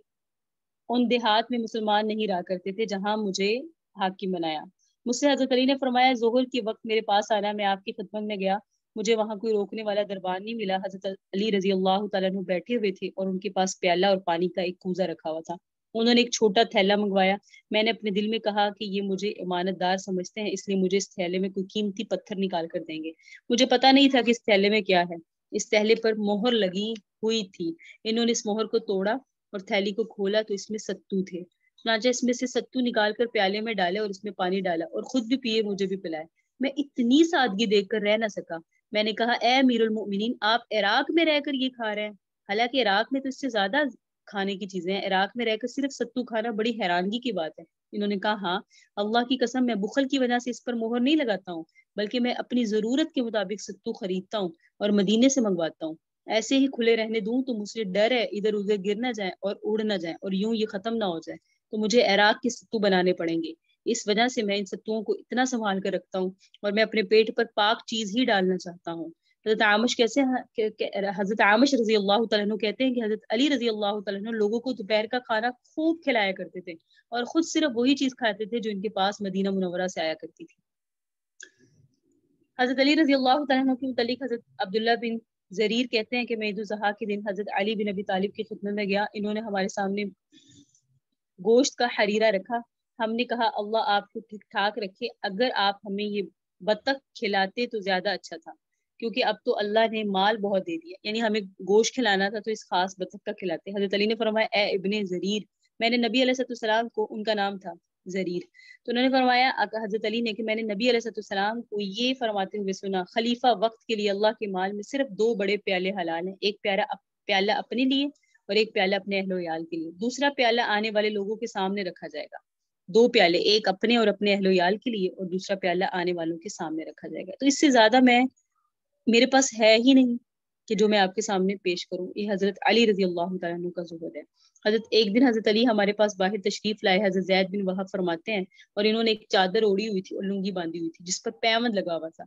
ان دیہات میں مسلمان نہیں رہا کرتے تھے جہاں مجھے حاکم بنایا. مجھ سے حضرت علی نے فرمایا ظہر کے وقت میرے پاس آنا، میں آپ کی خدمت میں گیا، مجھے وہاں کوئی روکنے والا دربار نہیں ملا. حضرت علی رضی اللہ تعالیٰ عنہ بیٹھے ہوئے تھے اور ان کے پاس پیالہ اور پانی کا ایک کوزہ رکھا ہوا تھا. انہوں نے ایک چھوٹا تھیلا منگوایا. میں نے اپنے دل میں کہا کہ یہ مجھے امانت دار سمجھتے ہیں اس لیے مجھے اس تھیلے میں کوئی قیمتی پتھر نکال کر دیں گے. مجھے پتا نہیں تھا کہ اس تھیلے میں کیا ہے. اس تھیلے پر مہر لگی ہوئی تھی. انہوں نے اس مہر کو توڑا اور تھیلی کو کھولا تو اس میں ستو تھے. چنانچہ اس میں سے ستو نکال کر پیالے میں ڈالے اور اس میں پانی ڈالا اور خود بھی پیے، مجھے بھی پلائے. میں اتنی سادگی دیکھ کر رہ نہ سکا. میں نے کہا اے امیر المؤمنین آپ عراق میں رہ کر یہ کھا رہے ہیں، حالانکہ عراق میں تو اس سے زیادہ کھانے کی چیزیں ہیں، عراق میں رہ کر صرف ستو کھانا بڑی حیرانگی کی بات ہے. انہوں نے کہا ہاں اللہ کی قسم میں بخل کی وجہ سے اس پر مہر نہیں لگاتا ہوں بلکہ میں اپنی ضرورت کے مطابق ستو خریدتا ہوں اور مدینے سے منگواتا ہوں. ایسے ہی کھلے رہنے دوں تو مجھ سے ڈر ہے ادھر ادھر گر نہ جائیں اور اڑ نہ جائیں اور یوں یہ ختم نہ ہو جائے تو مجھے عراق کے ستو بنانے پڑیں گے. اس وجہ سے میں ان ستوؤں کو اتنا سنبھال کر رکھتا ہوں اور میں اپنے پیٹ پر پاک چیز ہی ڈالنا چاہتا ہوں. حضرت عامش رضی اللہ تعالیٰ عنہ کہتے ہیں کہ حضرت علی رضی اللہ تعالیٰ عنہ لوگوں کو دوپہر کا کھانا خوب کھلایا کرتے تھے اور خود صرف وہی چیز کھاتے تھے جو ان کے پاس مدینہ منورہ سے آیا کرتی تھی. حضرت علی رضی اللہ تعالیٰ عنہ کے متعلق حضرت عبداللہ بن زریر کہتے ہیں کہ میں عید الاضحیٰ کے دن حضرت علی بن ابی طالب کی خدمت میں گیا. انہوں نے ہمارے سامنے گوشت کا حریرہ رکھا. ہم نے کہا اللہ آپ کو ٹھیک ٹھاک رکھے، اگر آپ ہمیں یہ بطخ کھلاتے تو زیادہ اچھا تھا کیونکہ اب تو اللہ نے مال بہت دے دیا. یعنی ہمیں گوشت کھلانا تھا تو اس خاص بطخ کا کھلاتے. حضرت علی نے فرمایا اے ابن زریر، میں نے نبی علیہ السلام کو، ان کا نام تھا زریر، تو انہوں نے فرمایا حضرت علی نے کہ میں نے نبی علیہ السلام کو یہ فرماتے ہوئے سنا خلیفہ وقت کے لیے اللہ کے مال میں صرف 2 بڑے پیالے حلال ہیں، ایک پیالہ اپنے لیے اور ایک پیالہ اپنے اہل و عیال کے لیے. دوسرا پیالہ آنے والے لوگوں کے سامنے رکھا جائے گا. 2 پیالے، ایک اپنے اور اپنے اہل و عیال کے لیے اور دوسرا پیالہ آنے والوں کے سامنے رکھا جائے گا. تو اس سے زیادہ میرے پاس ہے ہی نہیں. کہ جو میں آپ کے سامنے پیش کروں، یہ حضرت علی رضی اللہ تعالیٰ عنہ کا زہد ہے۔ ایک دن حضرت علی ہمارے پاس باہر تشریف لائے، حضرت زید بن وہب فرماتے ہیں، اور انہوں نے ایک چادر اوڑی ہوئی تھی اور لنگی باندھی ہوئی تھی جس پر پیمند لگا ہوا تھا۔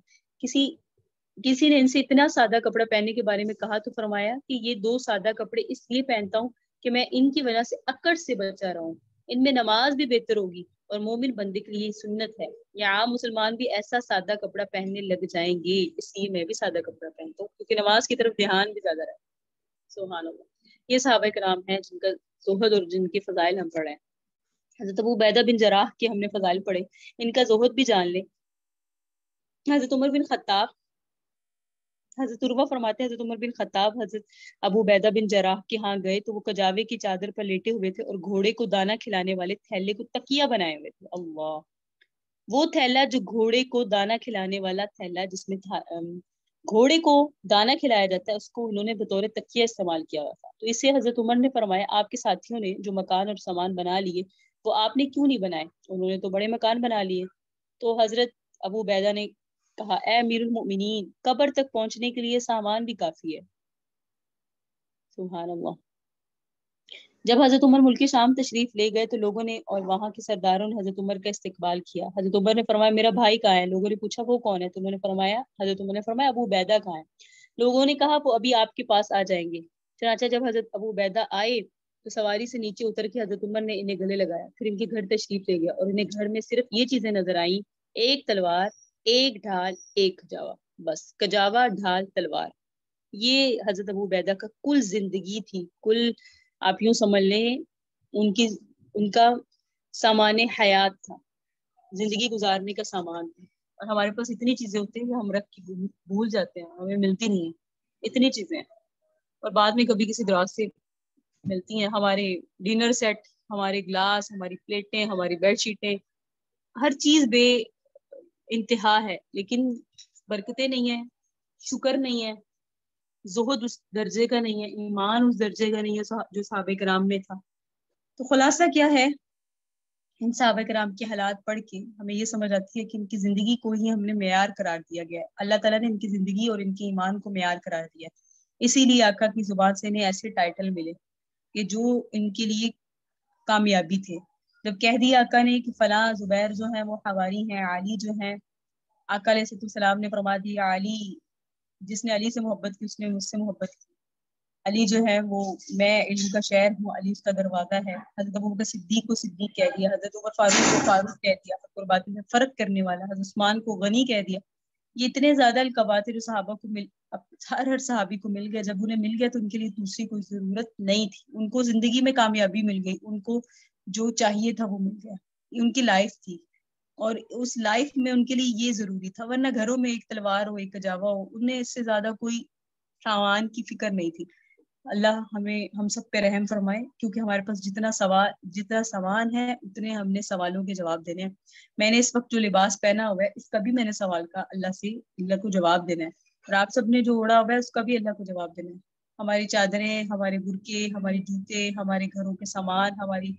کسی نے ان سے اتنا سادہ کپڑا پہننے کے بارے میں کہا تو فرمایا کہ یہ 2 سادہ کپڑے اس لیے پہنتا ہوں کہ میں ان کی وجہ سے اکڑ سے بچا رہا ہوں، ان میں نماز بھی بہتر ہوگی اور مومن بندے کے لیے سنت ہے، یا عام مسلمان بھی ایسا سادہ کپڑا پہننے لگ جائیں گے، اس لیے میں بھی سادہ کپڑا پہنتا ہوں کیونکہ نماز کی طرف دھیان بھی زیادہ رہتا ہے۔ سبحان اللہ۔ یہ صحابہ کرام ہیں جن کا زہد اور جن کے فضائل ہم پڑھے ہیں۔ حضرت ابو عبیدہ بن جراح کے ہم نے فضائل پڑھے، ان کا زہد بھی جان لیں۔ حضرت عمر بن خطاب، حضرت عروہ فرماتے ہیں حضرت عمر بن خطاب حضرت ابو عبیدہ بن جراح کے ہاں گئے تو وہ کجاوے کی چادر پر لیٹے ہوئے تھے اور گھوڑے کو دانا کھلانے والے تھیلے کو تکیہ بنائے ہوئے تھے۔ اللہ، وہ تھیلا جو گھوڑے کو دانا کھلانے والا تھیلا جس میں گھوڑے کو دانا کھلایا جاتا ہے، اس کو انہوں نے بطور تکیہ استعمال کیا ہوا تھا۔ تو اس سے حضرت عمر نے فرمایا آپ کے ساتھیوں نے جو مکان اور سامان بنا لیے وہ آپ نے کیوں نہیں بنائے؟ انہوں نے تو بڑے مکان بنا لیے۔ تو حضرت ابو عبیدہ نے کہا اے امیر المؤمنین، قبر تک پہنچنے کے لیے سامان بھی کافی ہے۔ سبحان اللہ۔ جب حضرت عمر ملک شام تشریف لے گئے تو لوگوں نے اور وہاں کے سرداروں نے حضرت عمر کا استقبال کیا۔ حضرت عمر نے فرمایا میرا بھائی کہاں ہے؟ لوگوں نے پوچھا وہ کون ہے؟ تو انہوں نے فرمایا، حضرت عمر نے فرمایا ابو عبیدہ کہاں ہے؟ لوگوں نے کہا وہ ابھی آپ کے پاس آ جائیں گے۔ چنانچہ جب حضرت ابو عبیدہ آئے تو سواری سے نیچے اتر کے حضرت عمر نے انہیں گلے لگایا، پھر ان کے گھر تشریف لے گیا اور انہیں گھر میں صرف یہ چیزیں نظر آئیں، ایک تلوار، ایک ڈھال، ایک کجاوا، بس کجاوا، ڈھال، تلوار۔ یہ حضرت ابو عبیدہ کا کل زندگی تھی، کل آپ یوں سمجھ لیں ان کا سامان حیات تھا، زندگی گزارنے کا سامان تھا۔ اور ہمارے پاس اتنی چیزیں ہوتی ہیں کہ ہم رکھ کے بھول جاتے ہیں، ہمیں ملتی نہیں ہیں اتنی چیزیں، اور بعد میں کبھی کسی دراز سے ملتی ہیں۔ ہمارے ڈنر سیٹ، ہمارے گلاس، ہماری پلیٹیں، ہماری بیڈ شیٹیں، ہر چیز بے انتہا ہے لیکن برکتیں نہیں ہیں، شکر نہیں ہے، زہد اس درجے کا نہیں ہے، ایمان اس درجے کا نہیں ہے جو صحابہ کرام میں تھا۔ تو خلاصہ کیا ہے؟ ان صحابہ کرام کے حالات پڑھ کے ہمیں یہ سمجھ آتی ہے کہ ان کی زندگی کو ہی ہم نے معیار قرار دیا گیا ہے، اللہ تعالیٰ نے ان کی زندگی اور ان کے ایمان کو معیار قرار دیا ہے، اسی لیے آقا کی زبان سے انہیں ایسے ٹائٹل ملے کہ جو ان کے لیے کامیابی تھے۔ جب کہہ دیا آقا نے کہ فلاں زبیر جو ہیں وہ حواری ہیں، علی جو ہیں، آقا علیہ السلام نے فرما دیا علی، جس نے علی سے محبت کی اس نے مجھ سے محبت کی، علی جو ہے وہ میں علم کا شہر ہوں، علی اس کا دروازہ ہے۔ حضرت ابوبکر صدیق کو صدیق کہہ دیا، حضرت عمر فاروق کو فاروق کہہ دیا، حق اور باطل میں فرق کرنے والا، حضرت عثمان کو غنی کہہ دیا۔ یہ اتنے زیادہ القابات جو صحابہ کو ہر صحابی کو مل گیا، جب انہیں مل گیا تو ان کے لیے دوسری کوئی ضرورت نہیں تھی، ان کو زندگی میں کامیابی مل گئی، ان کو جو چاہیے تھا وہ مل گیا، ان کی لائف تھی، اور اس لائف میں ان کے لیے یہ ضروری تھا، ورنہ گھروں میں ایک تلوار ہو، ایک کجاوا ہو، انہیں اس سے زیادہ کوئی سامان کی فکر نہیں تھی۔ اللہ ہم سب پہ رحم فرمائے، کیونکہ ہمارے پاس جتنا سامان ہے اتنے ہم نے سوالوں کے جواب دینے ہیں۔ میں نے اس وقت جو لباس پہنا ہوا ہے اس کا بھی میں نے سوال کا اللہ سے، اللہ کو جواب دینا ہے، اور آپ سب نے جو اوڑا ہوا ہے اس کا بھی اللہ کو جواب دینا ہے۔ ہماری چادریں، ہمارے برقعے، ہمارے جوتے، ہمارے گھروں کے سامان، ہماری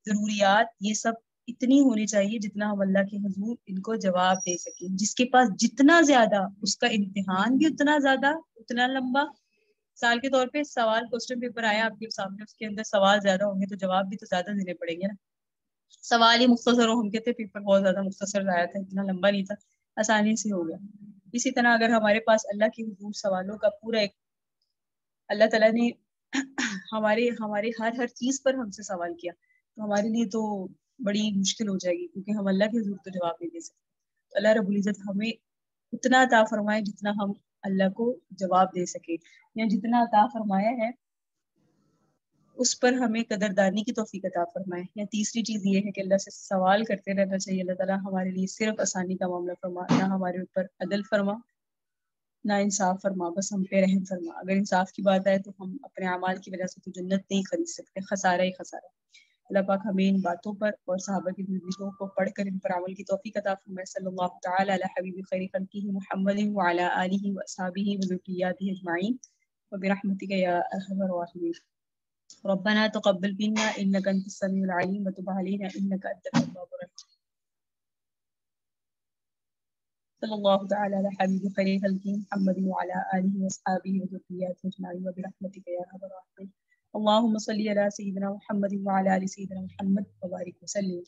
ضروریات، یہ سب اتنی ہونی چاہیے جتنا ہم اللہ کے حضور ان کو جواب دے سکیں۔ جس کے پاس جتنا زیادہ اس کا امتحان بھی اتنا زیادہ، اتنا لمبا۔ سال کے طور پہ سوال کوسچن پیپر آیا آپ کے سامنے، اس کے اندر سوال زیادہ ہوں گے تو جواب بھی تو زیادہ دینے پڑیں گے نا۔ سوال ہی مختصر ہو، ہم کہتے پیپر بہت زیادہ مختصر آیا تھا، اتنا لمبا نہیں تھا، آسانی سے ہو گیا۔ اسی طرح اگر ہمارے پاس اللہ کے حضور سوالوں کا پورا ایک، اللہ تعالیٰ نے ہمارے ہر چیز پر ہم سے سوال کیا تو ہمارے لیے تو بڑی مشکل ہو جائے گی، کیونکہ ہم اللہ کے حضور تو جواب نہیں دے سکتے۔ تو اللہ رب العزت ہمیں اتنا عطا فرمائے جتنا ہم اللہ کو جواب دے سکے، یا جتنا عطا فرمایا ہے اس پر ہمیں قدردانی کی توفیق عطا فرمائے۔ یا تیسری چیز یہ ہے کہ اللہ سے سوال کرتے رہنا چاہیے، اللہ تعالیٰ ہمارے لیے صرف آسانی کا معاملہ فرما، نہ ہمارے اوپر عدل فرما، نہ انصاف فرما، بس ہم پہ رحم فرما۔ اگر انصاف کی بات آئے تو ہم اپنے اعمال کی وجہ سے تو جنت نہیں خرید سکتے، خسارہ ہی خسارہ۔ اللہ پاک ہمیں ان باتوں پر اور صحابہ کی زندگیوں کو پڑھ کر ان پر عمل کی توفیق عطا فرمائے۔ صلی اللہ تعالی علی حبیب خیر خلقہ محمد وعلی آلہ واصحابہ وذریاتہ اجمعین وبرحمتک یا ارحم الراحمین۔ ربنا تقبل منا انك انت السميع العليم وتب علينا انك انت التواب الرحيم۔ صلی اللہ تعالی علی حبیب خیر خلق محمد وعلی آلہ واصحابہ وذریته اجمعین وبرحمتک یا ارحم الراحمین اللهم صل علی سیدنا محمد وعلی آل سیدنا محمد وبارک وسلم